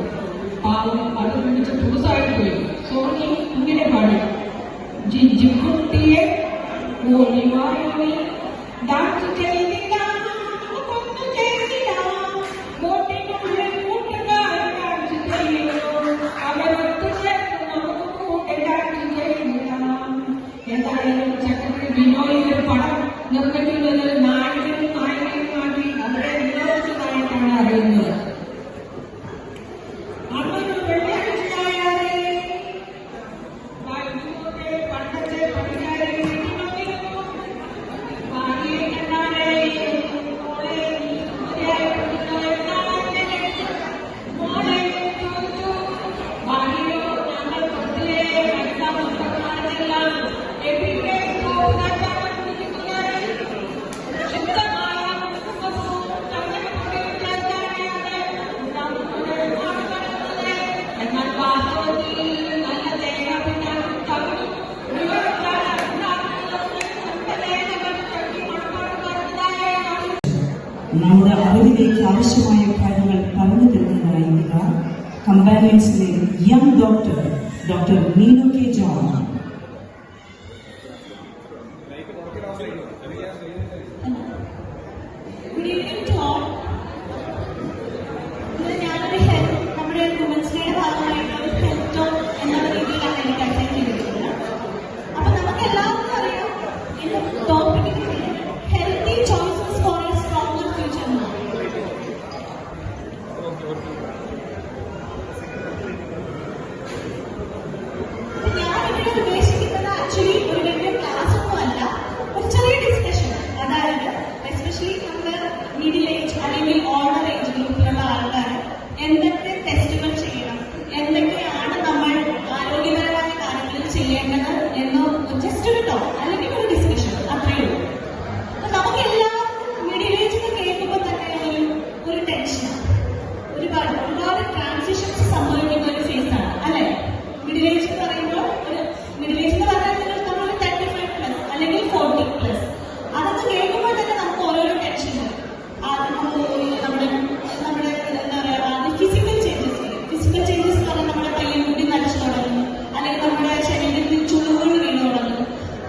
പാവം അത് പിടിച്ച് പുതുസായി പോയി. സോണി ഇങ്ങനെ പാടി, ജിജിക്കുട്ടിയെ ഓലിവായി ഡാൻസ് ചെയ്തിടാം, കൊന്നു ചെയ്തിടാം, ബോട്ടിനുള്ളിൽ കൂട്ടുകാർ ഡാൻസ് ചെയ്യുന്നു, അവരൊത്തു ചേർന്ന് നമുക്ക് കൂട്ടി ഡാൻസ് ചെയ്തിടാം. എന്തായാലും സെക്രട്ടറി ബിനോയ് ഒരു പടം നിർമ്മിക്കുന്നത് നായകനും നായികയുമാക്കി അവരെ വിനോദിച്ചതായിട്ടാണ് അറിയുന്നത്. നമ്മുടെ അറിവിലേക്ക് ആവശ്യമായ കാര്യങ്ങൾ പറഞ്ഞു തരുന്നതായിരിക്കുക കമ്പാനിയൻസിലെ young doctor Neenu K John. Good evening to all. ഞാനൊരു നമ്മുടെ വുമൻസ് ഡേയുടെ ഭാഗമായിട്ട് ഒരു ഹെൽത്ത് ടോക്ക് എന്നുള്ള രീതിയിലാണ് എനിക്ക് അറ്റൻഡ് ചെയ്തിട്ടുള്ളത്. അപ്പൊ നമുക്ക് എല്ലാവർക്കും അറിയാം എന്റെ ടോപ്പിക്കിന് healthy choices for a stronger future എന്നാണ്. ഞാനിവിടെ ഉദ്ദേശിക്കുന്നത് ആക്ച്വലി ഒരു വലിയ ക്ലാസ് ഒന്നും അല്ല, ഒരു ചെറിയ ഡിസ്കഷൻ. അതായത് എസ്പെഷ്യലി നമ്മുടെ മിഡിൽ ഏജ് അല്ലെങ്കിൽ ഓൾഡർ ഏജ് ഗ്രൂപ്പിലുള്ള ആൾക്കാർ എന്തൊക്കെ ടെസ്റ്റുകൾ ചെയ്യണം, എന്തൊക്കെയാണ് നമ്മൾ ആരോഗ്യപരമായ കാര്യങ്ങളിൽ ചെയ്യേണ്ടത് എന്ന് ജസ്റ്റ് ഒരു ടോക്ക് അല്ലെങ്കിൽ ഒരു ഡിസ്കഷൻ, അത്രയേ ഉള്ളൂ. അപ്പൊ നമുക്ക് എല്ലാവർക്കും മിഡിൽ ഏജ് എന്ന് കേൾക്കുമ്പോൾ തന്നെ ഒരു ടെൻഷനാണ്. ഒരുപാട് ട്രാൻസിഷൻസ് സംഭവിക്കുന്ന ഒരു ഫേസാണ് അല്ലെ മിഡിൽ ഏജ് എന്ന് പറയുമ്പോൾ. ഒരു മിഡിൽ ഏജ് എന്ന് പറഞ്ഞാൽ നമ്മൾ 35+ അല്ലെങ്കിൽ 40+. അതൊക്കെ കേൾക്കുമ്പോൾ തന്നെ നമുക്ക് ഓരോരോ ടെൻഷൻ വരും. നമ്മുടെ എന്താ പറയുക, ഫിസിക്കൽ ചേഞ്ചസ് പറഞ്ഞാൽ നമ്മുടെ പയ്യൻ മുടി നരച്ചു തുടങ്ങുന്നു, അല്ലെങ്കിൽ നമ്മുടെ ശരീരത്തിൽ ചുളിവുകൾ വീണു തുടങ്ങുന്നു.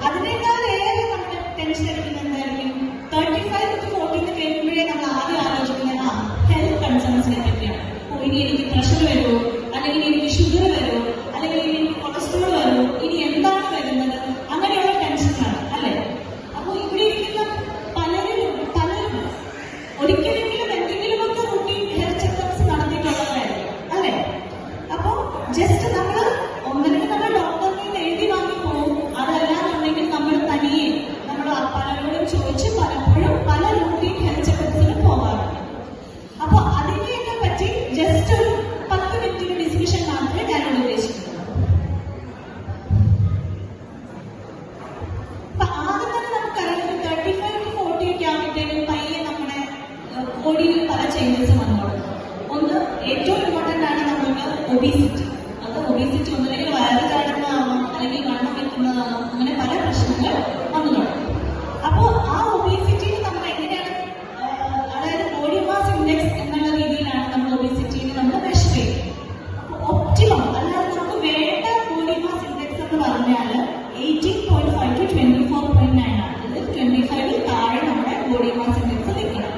അതിനേക്കാളേറെ നമ്മുടെ ടെൻഷൻ അടിക്കുന്ന എന്തായിരിക്കും, 35 to 40 കേൾക്കുമ്പോഴേ നമ്മൾ ആദ്യം ആലോചിക്കുന്നത് ഹെൽത്ത് കൺസേൺസിനെ പറ്റിയാണ്. ഇനി എനിക്ക് പ്രഷർ വരുമോ, അല്ലെങ്കിൽ എനിക്ക് ഷുഗർ വരുമോ, അല്ലെങ്കിൽ എനിക്ക് കൊളസ്ട്രോൾ വരുമോ, ഇനി എന്താണ് വരുന്നത്, അങ്ങനെയുള്ള ടെൻഷനാണ് അല്ലെ. അപ്പോൾ ഇവിടെ ഇരിക്കുന്ന പലരും ഒരിക്കലെങ്കിലും എന്തെങ്കിലുമൊക്കെ റൂട്ടീൻ ഹെൽത്ത് ചെക്കപ്സ് നടത്തിയിട്ടുള്ളതായിരിക്കും അല്ലെ. അപ്പോൾ ജസ്റ്റ് നമ്മൾ ഒന്നെങ്കിൽ നമ്മൾ ഡോക്ടറിനെ എഴുതി വാങ്ങി പോകും, അതല്ലാന്നുണ്ടെങ്കിൽ നമ്മൾ തനിയെ നമ്മൾ പലരോടും ചോദിച്ച് പലപ്പോഴും പല റൂട്ടീൻ ഹെൽത്ത് ചെക്കപ്സിന് പോകാറുണ്ട്. അപ്പോൾ അതിനെയൊക്കെ പറ്റി ജസ്റ്റ് ഒരു 10 മിനിറ്റ് ഡിസ്കഷൻ മാത്രമേ ഞാനിവിടെ ഉദ്ദേശിക്കുന്നുള്ളൂ. അപ്പൊ ആദ്യം തന്നെ നമുക്കറിയാം, 35 to 40 ഒക്കെ ആകുമ്പോഴത്തേക്കും പയ്യെ നമ്മുടെ ബോഡിയിൽ പല ചേഞ്ചസ് വന്നോളും. ഒന്ന് ഏറ്റവും ഇമ്പോർട്ടൻ്റ് ആണ് നമുക്ക് ഒബീസിറ്റി. അത് ഒബീസിറ്റി ഒന്നല്ലെങ്കിൽ വയറ് ചാടുന്നതാവാം, അല്ലെങ്കിൽ വണ്ണം വെക്കുന്നതാവാം, അങ്ങനെ പല പ്രശ്നങ്ങൾ വന്നു തുടങ്ങും. അപ്പോൾ ആ ഒബീസിറ്റിയിൽ നമ്മൾ എങ്ങനെയാണ്, അതായത് ബോഡി മാസ് ഇൻഡെക്സ് എന്നുള്ള രീതിയിലാണ് നമ്മൾ ഒബീസിറ്റിയിൽ നമ്മൾ മെഷർ ചെയ്യുന്നത്. അപ്പോൾ ഒപ്റ്റിമം, അല്ലാതെ നമുക്ക് വേണ്ട ബോഡി മാസ് ഇൻഡെക്സ് എന്ന് പറഞ്ഞാൽ 18.5 to 24.9 ആണ്. അത് 25 താഴെ നമ്മുടെ ബോഡി മാസ് ഇൻഡെക്സ് നിൽക്കണം.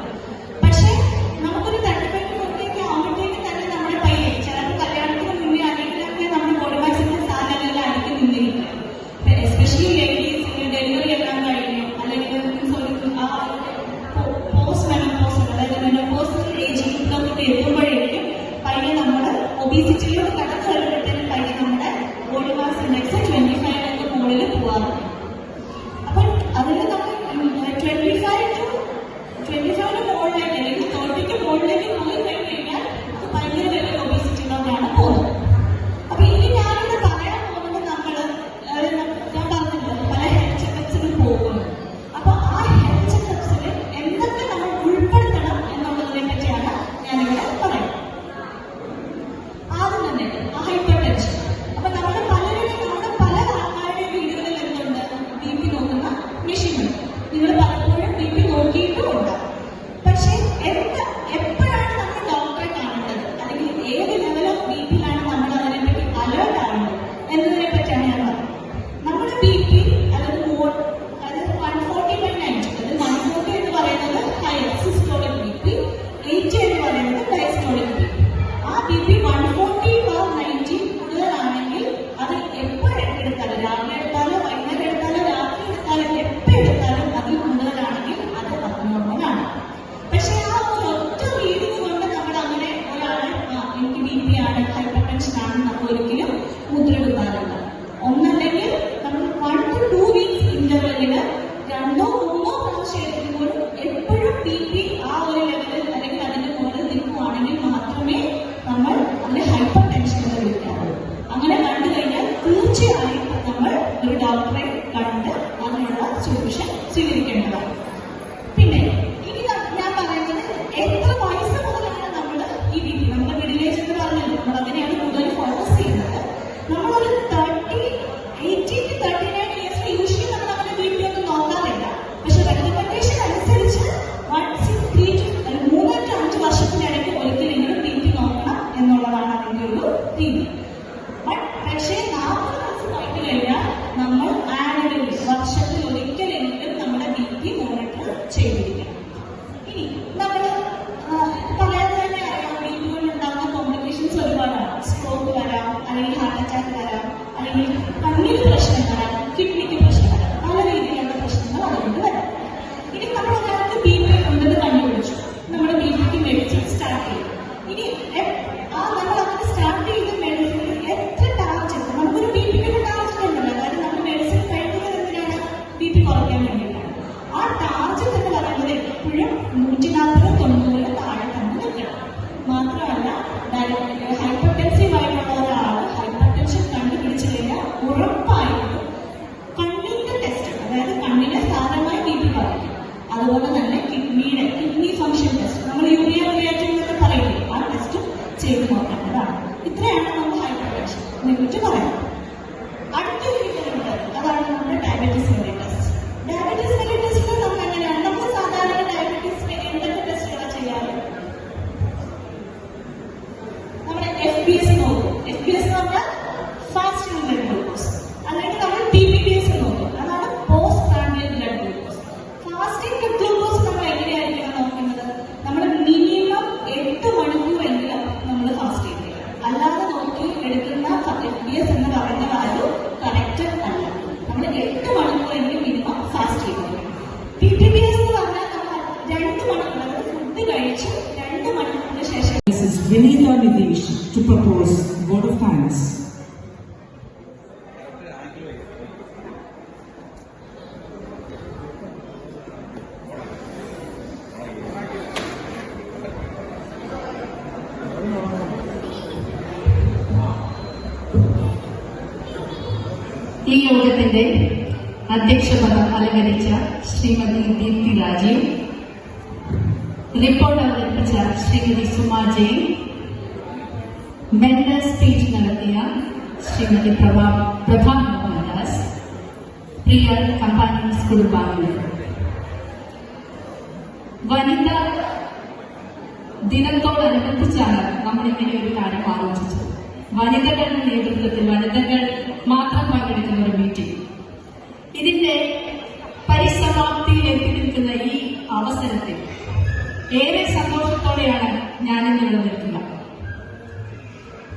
പക്ഷേ നമുക്കൊരു 35 to 40 ഒക്കെ ആവുമ്പോഴത്തേക്ക് തന്നെ നമ്മുടെ പയ്യെ ചിലപ്പോൾ കല്യാണത്തിന് മുന്നേ ആണെങ്കിലൊക്കെ നമ്മുടെ ബോഡി മാസ് ഇൻഡെക്സ് ആ ലെവലിലായിരിക്കും നിന്നിരിക്കുക. എസ്പെഷ്യലി ലേഡീസ് ഡെലിവറി എല്ലാം കഴിഞ്ഞു, അല്ലെങ്കിൽ പോസ്റ്റ് മെനോപോസ്, അതായത് മെനോപോസൽ ഏജിലൊക്കെ എത്തുമ്പോഴേക്കും പയ്യെ നമ്മൾ ഒബീസിറ്റിയിലോട്ട് കടന്നു വരുമ്പോഴത്തേക്കും പയ്യെ നമ്മുടെ ബോഡി മാസ് ഇൻഡെക്സ് 25 ഒക്കെ മുകളിൽ പോകാറുണ്ട്. അപ്പോൾ അതിൽ നമ്മൾ 25 മുകളിലേക്ക് അല്ലെങ്കിൽ 30 മുകളിലേക്ക് പോയി കഴിഞ്ഞാൽ അത് ഭയങ്കര വലിയ ഒബീസിറ്റിയിലോട്ടാണ് പോകുന്നത്. അപ്പൊ ഇനി ഞാനിത് പറയാൻ പോകുന്നത് ഞാൻ പറഞ്ഞില്ല പല ഹെൽത്ത് ചെക്കപ്സിന് പോകുന്നു. അപ്പൊ ആ ഹെൽത്ത് ചെക്കപ്സിൽ എന്തൊക്കെ നമ്മൾ ഉൾപ്പെടുത്തണം എന്നുള്ളതിനെ പറ്റിയാണ് ഞാനിവിടെ പറയുന്നത്. ആദ്യം തന്നെ ഹൈപ്പർ ടെൻഷൻ. അപ്പൊ നമ്മുടെ പല ആൾക്കാരുടെ വീടുകളിൽ എന്തുണ്ട്, BP നോക്കുന്ന മെഷീനുണ്ട്. നിങ്ങൾ പലപ്പോഴും BP നോക്കിയിട്ടുമുണ്ട്. പക്ഷെ എപ്പോഴാണ് നമ്മൾ ഡോക്ടറെ കാണേണ്ടത്, അല്ലെങ്കിൽ ഏത് ലെവൽ ഓഫ് BPയിലാണ് നമ്മൾ അതിനെപ്പറ്റി അലേർട്ട് ആവേണ്ടത് എന്നതിനെ പറ്റിയാണ് ഞാൻ പറഞ്ഞത്. നമ്മുടെ BP അതായത് 140/90, അതായത് 140 എന്ന് പറയുന്നത് ഹയർ സിസ്റ്റോളിക് BP, 80 എന്ന് പറയുന്നത് ഡയസ്റ്റോളിക് BP. ആ BP 140/90 കൂടുതലാണെങ്കിൽ അത് എപ്പോഴെടുത്താലും, രാവിലെ എടുത്താലോ വൈകുന്നേരം എടുത്താലോ രാത്രി എടുത്താലും എപ്പോൾ എടുത്താലും അതിൽ കൂടുതലാണെങ്കിൽ അത് അബ്നോർമലാണ്. പക്ഷെ ആ ഒരൊറ്റ റീഡിങ് കൊണ്ട് നമ്മൾ അങ്ങനെ ഒരാളെ എനിക്ക് BP ആണ്, ഹൈപ്പർ ടെൻഷൻ ആണെന്ന് നമ്മൾ ഒരിക്കലും മുദ്രകുത്താറില്ല. ഒന്നല്ലെങ്കിൽ നമ്മൾ 1 to 2 weeks ഇന്റർവെല്ലിൽ 2 or 3 പ്രാവശ്യം എടുക്കുമ്പോഴും എപ്പോഴും BP ആ ഒരു ലെവലിൽ അല്ലെങ്കിൽ അതിന്റെ മുകളിൽ നിൽക്കുവാണെങ്കിൽ മാത്രമേ നമ്മൾ അതിനെ ഹൈപ്പർ ടെൻഷൻ എന്ന് വിളിക്കാറുള്ളൂ. അങ്ങനെ കണ്ടു കഴിഞ്ഞാൽ തീർച്ചയായും നമ്മൾ ഒരു ഡോക്ടറെ കണ്ട് അതിനുള്ള സൊല്യൂഷൻ സ്വീകരിക്കേണ്ടതാണ്. പിന്നെ ഇനി ഞാൻ പറയുന്നത് എത്ര വയസ്സ് മുതലാണ് നമ്മൾ ഈ BP, നമ്മുടെ മിഡിൽ ഏജ് എന്ന് പറഞ്ഞത് നമ്മൾ അതിനെയാണ് കൂടുതൽ ഫോക്കസ് ചെയ്യുന്നത്. നമ്മളൊരു 18 to 39 ഇയേഴ്സ് യൂഷ്വലി നമ്മൾ അങ്ങനെ BP ഒന്നും നോക്കാറില്ല. പക്ഷെ റെക്കമെൻഡേഷൻ അനുസരിച്ച് 3 to BP പറയും. അതുപോലെ തന്നെ കിഡ്നി ഫംഗ്ഷൻ ടെസ്റ്റ്, നമ്മൾ യൂറിയ ക്രിയാറ്റിൻ എന്നൊക്കെ പറയില്ലേ, ആ ടെസ്റ്റ് ചെയ്ത് നോക്കേണ്ടതാണ്. ഇത്രയാണ് നമ്മൾ ഹൈപ്പർ ടെൻഷനെ കുറിച്ച് പറയാം. അടുത്തൊരു വിഷയമുണ്ട്, അതാണ് നമ്മുടെ ഡയബറ്റീസ് മെലിറ്റസ്. ഡയബറ്റീസ് മെലിറ്റസിൽ നമുക്ക് എങ്ങനെയാണ്, നമ്മൾ സാധാരണ ഡയബറ്റീസിന് എന്തൊക്കെ ടെസ്റ്റുകളാണ് ചെയ്യാറ്? നമ്മുടെ FPS നോക്കും. FPS എന്ന് പറഞ്ഞാൽ ഫാസ്റ്റിംഗ് ബ്ലഡ് ഗ്ലൂക്കോസ്. അല്ലെങ്കിൽ നമ്മൾ PPDS നോക്കും, അതാണ് post prandial blood glucose. Fasting blood glucose നമ്മൾ എങ്ങനെയായിരിക്കണം നോക്കുന്നത്? നമ്മൾ മിനിമം 8 മണിക്കൂറെങ്കിലും നമ്മൾ ഫാസ്റ്റ് ചെയ്യില്ല. അല്ലാതെ നോക്കി എടുക്കുന്ന FPS എന്ന് പറയുന്ന വാല്യൂ കറക്റ്റ് അല്ല. നമ്മൾ 8 മണിക്കൂറെങ്കിലും മിനിമം ഫാസ്റ്റ് ചെയ്യില്ല. PPDS എന്ന് പറഞ്ഞാൽ നമ്മൾ 2 മണിക്കൂർ ഫുഡ് കഴിച്ച് 2 മണിക്കൂറിന് ശേഷം. Mrs. Vinita Nidesh to propose vote of thanks. ഈ യോഗത്തിന്റെ അധ്യക്ഷപദം അലങ്കരിച്ച ശ്രീമതി ദീപ്തി രാജീവ്, റിപ്പോർട്ട് അവതരിപ്പിച്ച ശ്രീമതി സുമാ ജെയിൻ, മെന്റൽ സ്പീച്ച് നടത്തിയ ശ്രീമതി പ്രഭാ മോഹൻദാസ്, പ്രിയ കമ്പാനിയൻസ് കുടുംബാംഗങ്ങൾ, വനിതാ ദിനത്തോടനുബന്ധിച്ചാണ് നമ്മൾ ഇങ്ങനെ ഒരു കാര്യം ആലോചിച്ചത്. വനിതകളുടെ നേതൃത്വത്തിൽ വനിതകൾ മാത്രം പങ്കെടുക്കുന്ന ഒരു മീറ്റിംഗ്. ഇതിന്റെ പരിസമാപ്തിയിൽ എത്തി നിൽക്കുന്ന ഈ അവസരത്തിൽ ഏറെ സന്തോഷത്തോടെയാണ് ഞാനിന്ന് ഇവിടെ നിൽക്കുന്നത്.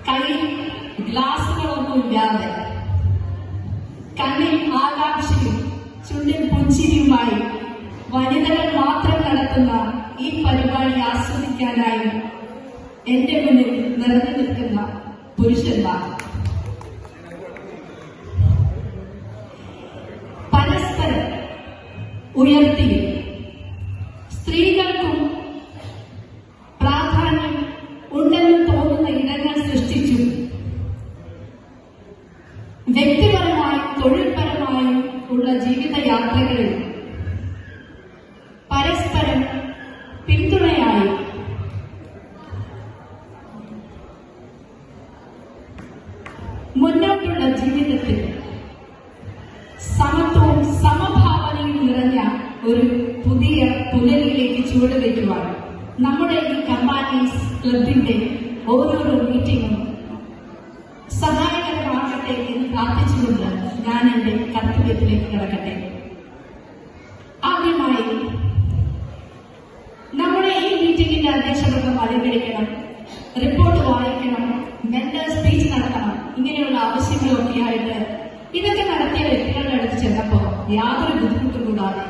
കയ്യിൽ ഗ്ലാസുകളൊന്നുമില്ലാതെ കണ്ണിൽ ആകാംക്ഷയും ചുണ്ടിൽ പുഞ്ചിരിയുമായി വനിതകൾ മാത്രം നടത്തുന്ന ഈ പരിപാടി ആസ്വദിക്കാനായി എന്റെ മുന്നിൽ നിറഞ്ഞു നിൽക്കുന്ന പുരുഷന്മാർ, പരസ്പരം ഉയർത്തി സ്ത്രീകൾക്കും പ്രാധാന്യം ഉണ്ടെന്ന് തോന്നുന്ന ഇടങ്ങൾ സൃഷ്ടിച്ചു വ്യക്തിപരമായും തൊഴിൽപരമായും ഉള്ള ജീവിതയാത്രകളിൽ പരസ്പരം പിന്തുണയായി മുന്നോട്ടുള്ള ജീവിതത്തിൽ സമത്വവും സമഭാവനയും നിറഞ്ഞ ഒരു പുതിയ പുലരിയിലേക്ക് ചുവടുവയ്ക്കുവാൻ നമ്മുടെ ഈ കമ്പാനീസ് ക്ലബിന്റെ ഓരോരോ മീറ്റിംഗും സഹായകരമാകട്ടെ എന്ന് പ്രാർത്ഥിച്ചുകൊണ്ട് ഞാൻ എന്റെ കർത്തവ്യത്തിലേക്ക് കിടക്കട്ടെ. ആദ്യമായി നമ്മുടെ ഈ മീറ്റിംഗിന്റെ അധ്യക്ഷപദം അലങ്കരിക്കണം, റിപ്പോർട്ട് വായിക്കണം, മെന്റൽ സ്പീച്ച് നടത്തണം, ഇങ്ങനെയുള്ള ആവശ്യങ്ങളൊക്കെയായിട്ട് ഇതൊക്കെ നടത്തിയ വ്യക്തികളുടെ അടുത്ത് ചെന്നപ്പോൾ യാതൊരു ബുദ്ധിമുട്ടും കൂടാതെ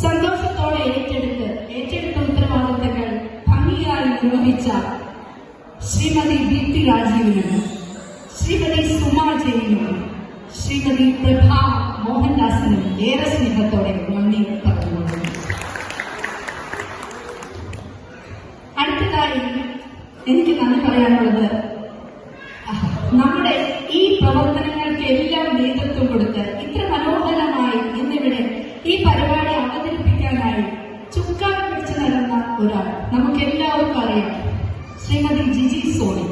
സന്തോഷത്തോടെ ഏറ്റെടുത്ത ഉത്തരവാദിത്തങ്ങൾ ഭംഗിയായി നിർവഹിച്ച ശ്രീമതി ദീപ്തി രാജീവിനും ശ്രീമതി സുമാ ജെയിനും ശ്രീമതി പ്രഭാ മോഹൻദാസിനും ഏറെ സ്നേഹത്തോടെ നന്ദി പറഞ്ഞുകൊള്ളുന്നു. അടുത്തതായി എനിക്ക് നന്ദി പറയാനുള്ളത്, നമ്മുടെ ഈ പ്രവർത്തനങ്ങൾക്ക് എല്ലാം നേതൃത്വം കൊടുത്ത് ഇത്ര മനോഹരമായി ഇന്നിവിടെ ഈ പരിപാടി അവതരിപ്പിക്കാനായി ചുക്കാൻ പിടിച്ചു നടന്ന ഒരാൾ നമുക്ക് എല്ലാവർക്കും അറിയാം, ശ്രീമതി ജിജി സോണി.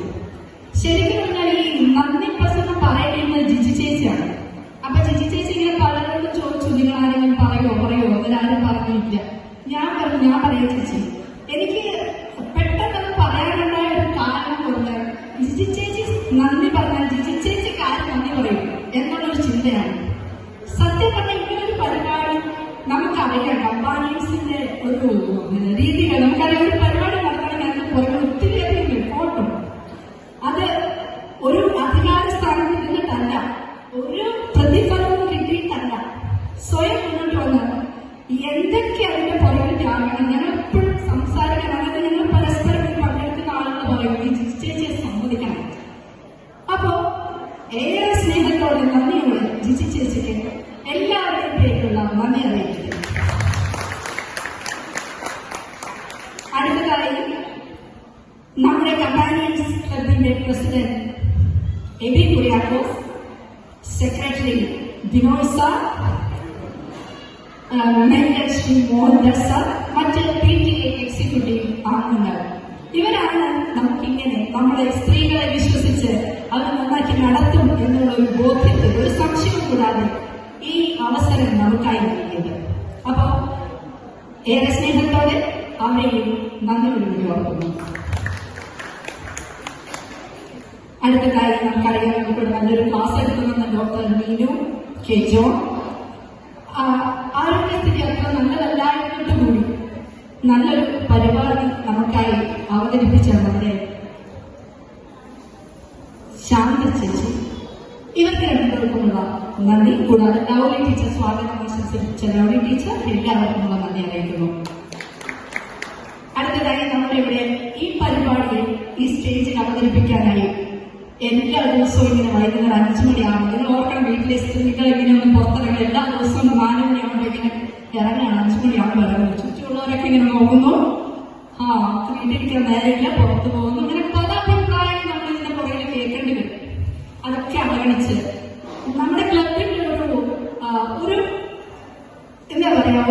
ശരിക്കും പറഞ്ഞാൽ ഈ നന്ദി പ്രസംഗം പറയുന്നത് ജിജി ചേച്ചിയാണ്. അപ്പൊ ജിജി ചേച്ചി ഇങ്ങനെ പലരോട് ചോദിച്ചു, നിങ്ങൾ ആരെങ്കിലും പറയോ അവരാരും പറഞ്ഞില്ല. ഞാൻ പറയാം ചേച്ചി, എനിക്ക് പെട്ടെന്ന് പറയാനുണ്ടായ ഒരു കാരണം കൊണ്ട് ജിജി ചേച്ചി നന്ദി പറഞ്ഞാൽ ജിജി ചേച്ചിക്ക് ആരും നന്ദി പറയും എന്നുള്ളൊരു ചിന്തയാണ്. സത്യം പറഞ്ഞാൽ ഇങ്ങനൊരു പരിപാടി നമുക്കറിയാം, കമ്പാനീസിന്റെ ഒരു രീതികൾ നമുക്കറിയാം. ഒരു പരിപാടി നടത്തണമെങ്കിൽ അതിന് പുറമെ ഒത്തിരിയധികം റിപ്പോർട്ടും, അത് ഒരു അധികാര സ്ഥാനത്ത് നിന്നിട്ടല്ല, ഒരു പ്രതിഫലവും കിട്ടിയിട്ടല്ല, സ്വയം മുന്നോട്ട് വന്ന് എന്തൊക്കെ അതിന്റെ പുറകിൽ ത്യാഗണം. ഞങ്ങൾ എപ്പോഴും സംസാരിക്കണം, അതായത് ഞങ്ങൾ പരസ്പരം പങ്കെടുക്കുന്ന ആളുകൾ പറയും ഈ ജിജി ചേച്ചിയെ സമ്മതിക്കണം. അപ്പോ ഏറെ സ്നേഹത്തോടെ നന്ദിയോടെ ജിജി ചേച്ചിക്ക് എല്ലാവരുടെയും പേരിലുള്ള നന്ദി അറിയിക്കുന്നു. അടുത്തതായി നമ്മുടെ കമ്പാനിയൻസ് ക്ലബിന്റെ president Aby Kuriakose, secretary Binoy sir, mentor Shri Mohandas sir, മറ്റ് PTA എക്സിക്യൂട്ടീവ് അംഗങ്ങൾ, ഇവരാണ് നമുക്കിങ്ങനെ നമ്മളെ സ്ത്രീകളെ വിശ്വസിച്ച് അത് നന്നാക്കി നടത്തും എന്നുള്ള ഒരു ബോധ്യത്തിൽ ഒരു സംശയവും കൂടാതെ ഈ അവസരം നമുക്കായി നൽകിയത്. അപ്പോൾ ഏറെ സ്നേഹത്തോടെ അവരെയും നന്ദിയോടുകൂടി ഓർക്കുന്നു. അടുത്തതായി നമുക്കറിയാം, നമുക്ക് നല്ലൊരു ക്ലാസ് എടുക്കുമെന്ന് ഡോക്ടർ മീനു കെ ജോൺ. ആരോഗ്യസ്ഥിതി അത്ര നല്ലതല്ലായിരുന്നിട്ട് കൂടി നല്ലൊരു പരിപാടി നമുക്കായി അവതരിപ്പിച്ച നമ്മുടെ ശാന്ത ചേച്ചി, ഇവർക്ക് രണ്ടുപേർക്കുമുള്ള നന്ദി. കൂടാതെ ലൗലി ടീച്ചർ സ്വാഗതം ആശംസിച്ച ലൗലി ടീച്ചർ എല്ലാവർക്കുമുള്ള നന്ദി അറിയിക്കുന്നു. അടുത്തതായി നമ്മുടെ ഇവിടെ ഈ പരിപാടിയെ ഈ സ്റ്റേജിൽ അവതരിപ്പിക്കാനായി എല്ലാ ദിവസവും ഇങ്ങനെ വൈകുന്നേരം 5 മണിയാകും. നിങ്ങൾ ഓർക്കണം, വീട്ടിലെ സ്ത്രീകൾ ഇങ്ങനെ ഒന്ന് പുറത്തിറങ്ങി എല്ലാ ദിവസവും 4 മണിയാകുമ്പോൾ ഇങ്ങനെ ഇറങ്ങാണ്. 5 മണിയാകുമ്പോൾ ഇറങ്ങുന്നു. ചുറ്റുമുള്ളവരൊക്കെ ഇങ്ങനെ നോക്കുന്നു, വീട്ടിലിരിക്കാൻ നേരമില്ല, പുറത്തു പോകുന്നു. ഇങ്ങനെ പല അഭിപ്രായങ്ങൾ നമ്മൾ ഇതിന്റെ പുറകിൽ കേൾക്കേണ്ടി വരും. അതൊക്കെ അവഗണിച്ച് നമ്മുടെ ക്ലബിന്റെ ഒരു എന്താ പറയാ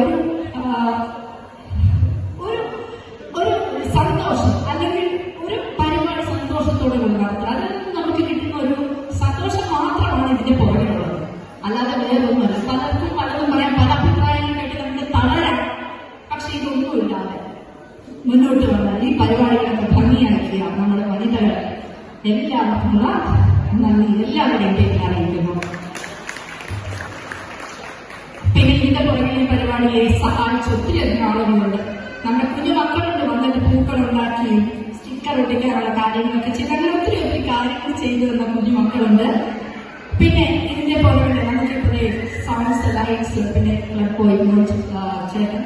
ഒരു സന്തോഷം അല്ലെങ്കിൽ ഒരു പരിപാടി സന്തോഷത്തോടെ നടത്തുക. അതിൽ നിന്ന് നമുക്ക് കിട്ടുന്ന ഒരു സന്തോഷം മാത്രമാണ് ഇതിന്റെ പുറകിലുള്ളത്, അല്ലാതെ വേറൊന്നുമല്ല. പലർക്കും പലതും പറയാൻ, പല അഭിപ്രായങ്ങളായിട്ട് നമുക്ക് തളരാം. പക്ഷെ ഇതൊന്നുമില്ലാതെ മുന്നോട്ട് വന്നാൽ ഈ പരിപാടികളൊക്കെ ഭംഗിയാക്കിയ നമ്മുടെ വനിതകൾ എല്ലാവർക്കുമുള്ള നന്ദി എല്ലാവരെയും പേരിൽ അറിയിക്കുന്നു. പിന്നെ ഇതിന്റെ പുറകിൽ ഈ പരിപാടിയെ സഹായിച്ച ഒത്തിരിയധികം ആളുകളുണ്ട്. നമ്മുടെ കുഞ്ഞു മക്കളുണ്ട്, വന്നിട്ട് പൂക്കളുണ്ടാക്കിയും സ്റ്റിക്കർ ഒട്ടിക്കാനുള്ള കാര്യങ്ങളൊക്കെ ചെയ്ത് അങ്ങനെ ഒത്തിരി കാര്യങ്ങൾ ചെയ്തു തന്ന കുഞ്ഞു മക്കളുണ്ട്. പിന്നെ ഇതിന്റെ പുറകിൽ നമുക്കിവിടെ സൗണ്ട്സ്, ലൈറ്റ്സ്, പിന്നെ ക്ലബ് പോയി ചേട്ടൻ,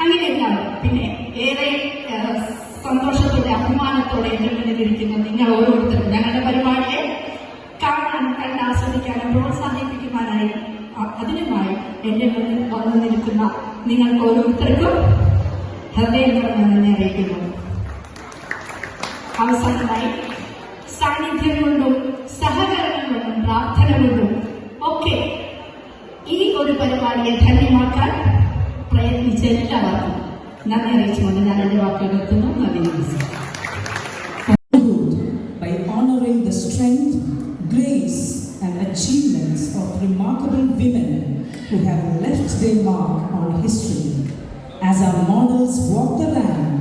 അങ്ങനെയെല്ലാം. പിന്നെ ഏറെ സന്തോഷത്തോടെ അഭിമാനത്തോടെ എന്റെ മുന്നിലിരിക്കുന്ന നിങ്ങൾ ഓരോരുത്തരും ഞങ്ങളുടെ പരിപാടിയെ കാണാൻ, കണ്ട് ആസ്വദിക്കാനും പ്രോത്സാഹിപ്പിക്കുവാനായി അതിനുമായി എന്റെ മുന്നിൽ വന്നു നിൽക്കുന്ന നിങ്ങൾക്ക് ഓരോരുത്തർക്കും ഹൃദയം നിറഞ്ഞ അറിയിക്കുന്നു. അവസാനമായി സാന്നിധ്യം കൊണ്ടും സഹകരണം കൊണ്ടും പ്രാർത്ഥന കൊണ്ടും ഒക്കെ ഈ ഒരു പരിപാടിയെ ധന്യമാക്കാൻ പ്രയത്നിച്ച എല്ലാവർക്കും നന്ദി അറിയിച്ചുകൊണ്ട് ഞാൻ എന്റെ വാക്കുകൾ നിർത്തുന്നു. നന്ദി, നമസ്കാരം. By honoring the strength, grace and achievements of remarkable women who have left their mark on history. As our models walk the land,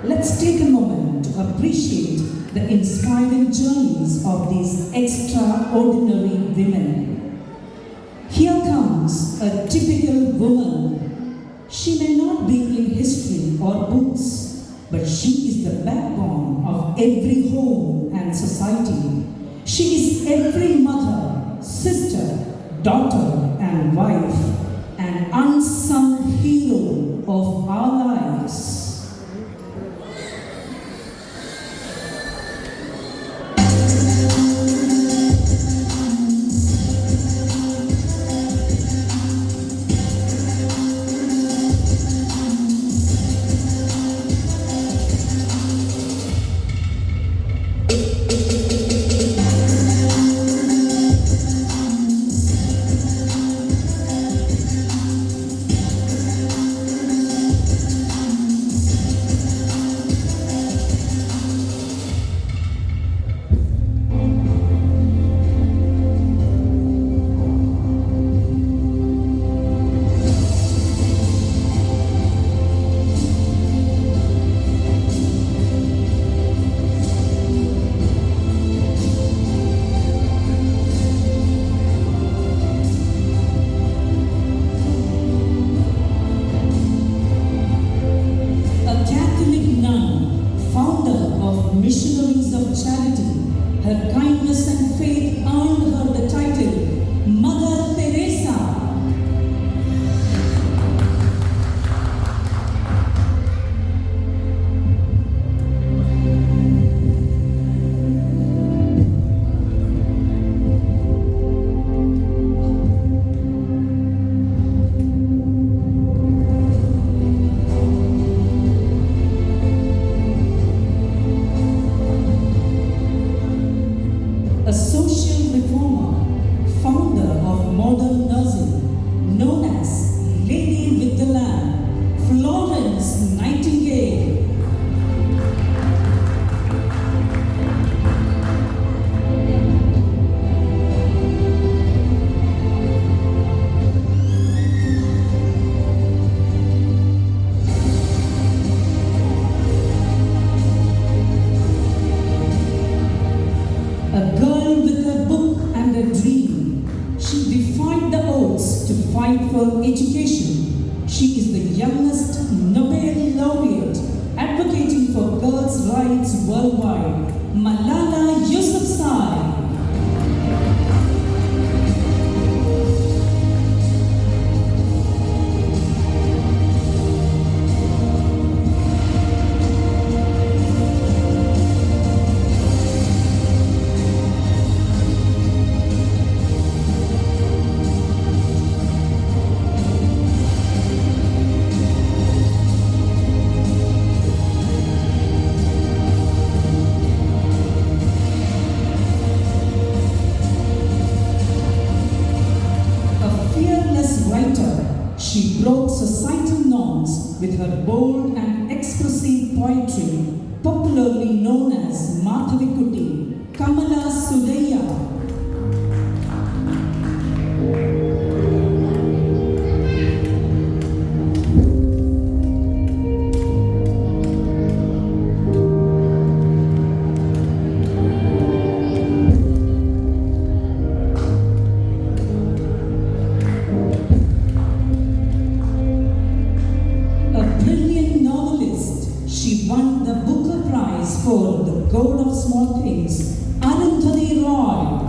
let's take a moment to appreciate the inspiring journeys of these extraordinary women. Here comes a typical woman. She may not be in history or books, but she is the backbone of every home and society. She is every mother, sister, daughter and wife, an unsung hero of our lives. for education. She is the youngest Nobel laureate advocating for girls' rights worldwide, Malala Yousafzai. She broke societal norms with her bold and expressive poetry, popularly known as Madhavikutty, Kamala Sudaya. She won the Booker Prize for The Goal of Small Things, Arundhati Roy.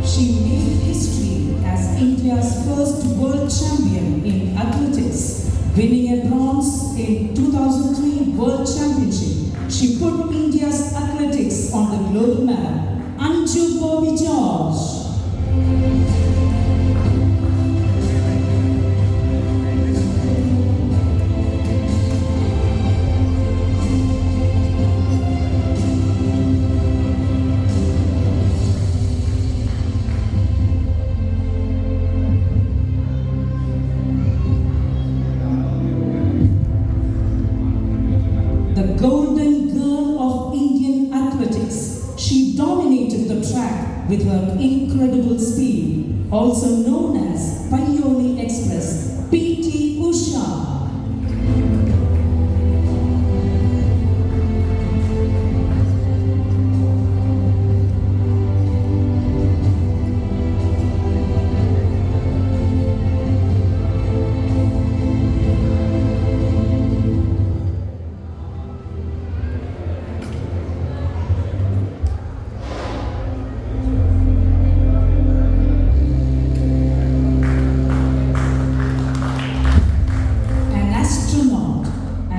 She made history as India's first world champion in athletics, winning a bronze in 2003 World Championship. She put India's athletics on the global map. Anju Bobby George. The golden girl of Indian athletics, she dominated the track with her incredible speed, also known as Paioni Express, P.T. Usha.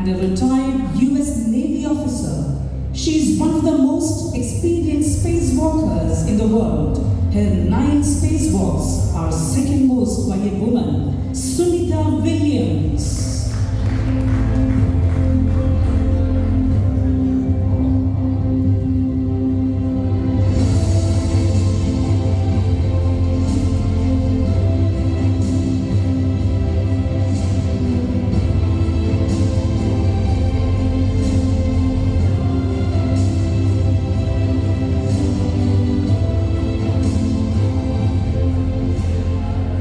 A retired US Navy officer. She is one of the most experienced spacewalkers in the world. Her 9 spacewalks are second most by a woman, Sunita Williams.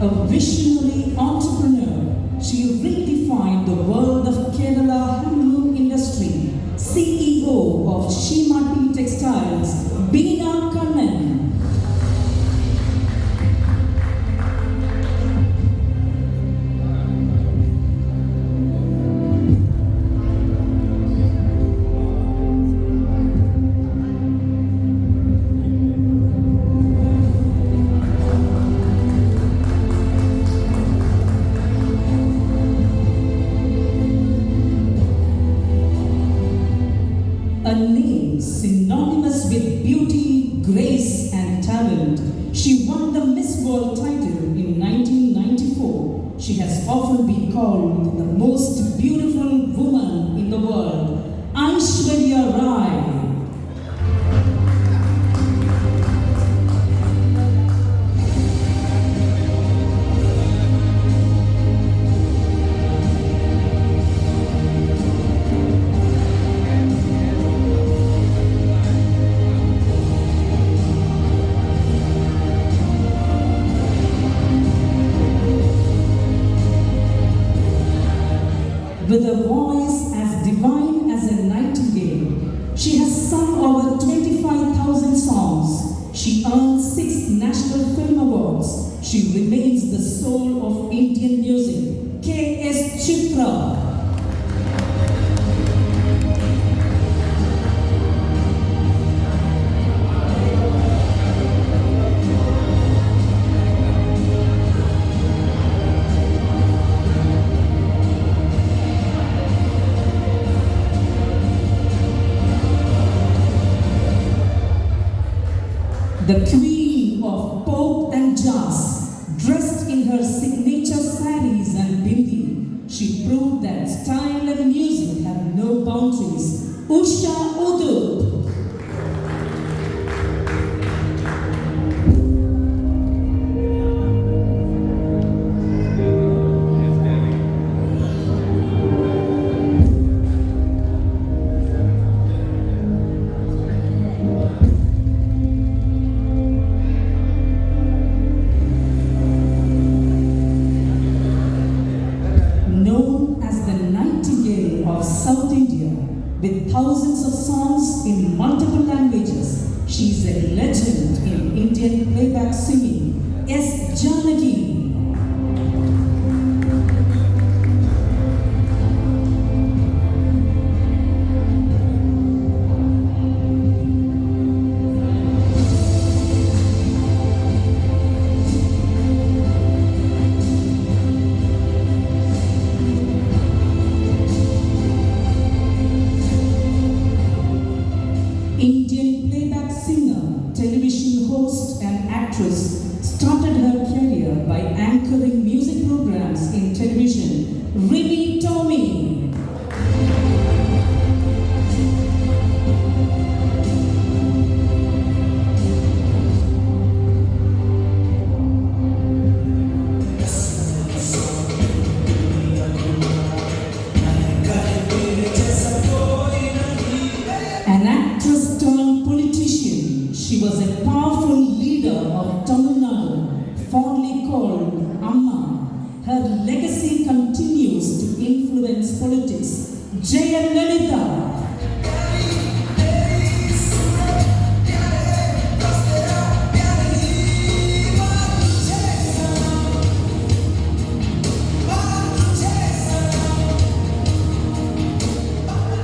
A visionary entrepreneur, she redefined the world of Kerala handloom industry. CEO of Shimati Textiles, Beena Kannan. A name synonymous with beauty, grace, and talent. She won the Miss World title in 1994. She has often been called the most beautiful woman in the world, Aishwarya Rai. With a voice as divine as a nightingale, she has sung over 25,000 songs. She earned 6 National Film Awards. She remains the soul of Indian music. K.S. Chitra. The queen of pop and jazz, dressed in her signature sarees and bindi, she proved that style and music have no boundaries. Usha Udup. Known as the Nightingale of South India, with thousands of songs in multiple languages, she is a legend in Indian playback singing. S. Janaki. Indian playback singer, television host and actress, started her career by anchoring music programs in television. Rimi Tommy. An actress turned politician, she was a powerful leader of Tamil Nadu, fondly called Amma. Her legacy continues to influence politics. Jayalalitha.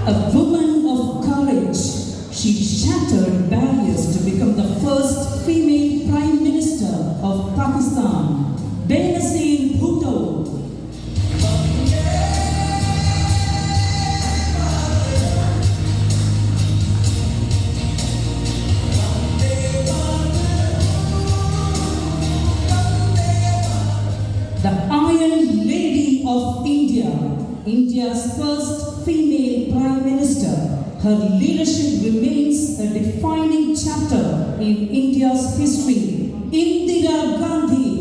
A woman of courage, she shattered barriers to become the first female Prime Minister of Pakistan, Benazir Bhutto. The Iron Lady of India, India's first female Prime Minister. Her leadership remains a defining chapter in India's history. Indira Gandhi.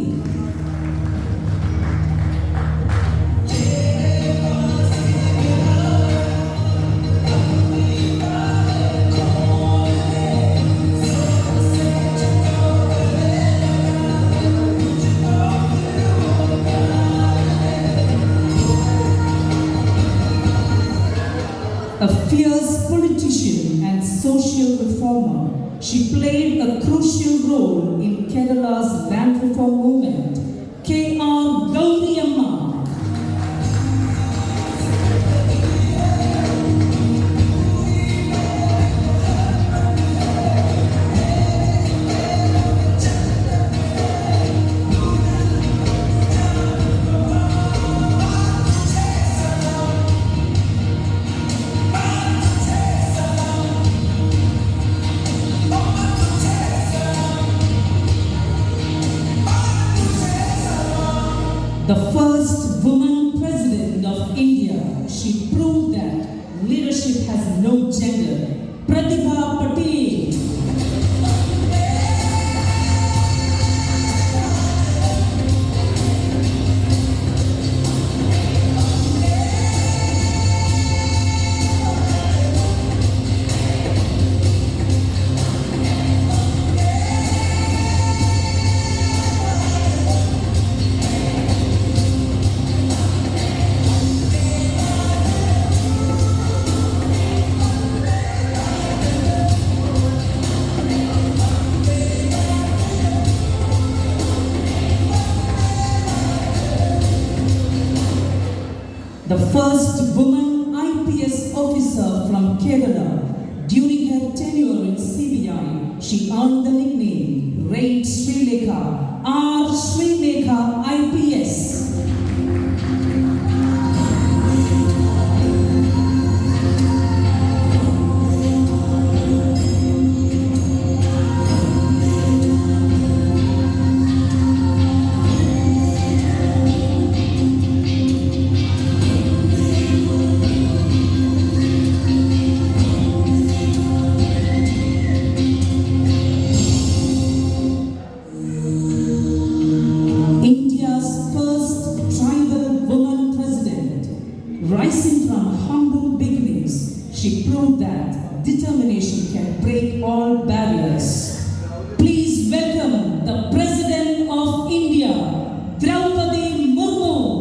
A fierce politician and social reformer, she played a crucial role in Kerala's land reform movement. K.R. Gauriamma. The first woman president of India, she proved that leadership has no gender. Pratibha Patel. first woman IPS officer from Kerala. During her tenure in CBI, she earned the nickname Raid Srilekha, R. Srilekha IPS. India's first tribal woman president. Rising from humble beginnings, she proved that determination can break all barriers. Please welcome the President of India, Draupadi Murmu.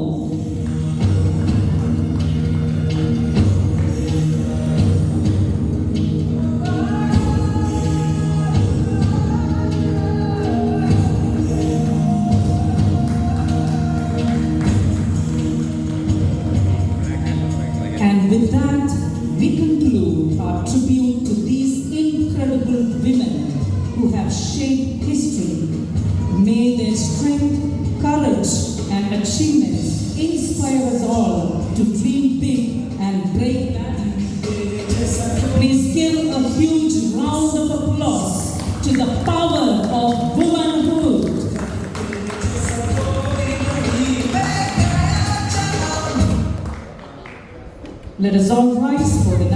And with that, we conclude our tribute to these incredible women who have shaped history. May their strength, courage, and achievements inspire us all to dream big and break barriers. Please give a huge round of applause to the power of womanhood. Let us all rise for the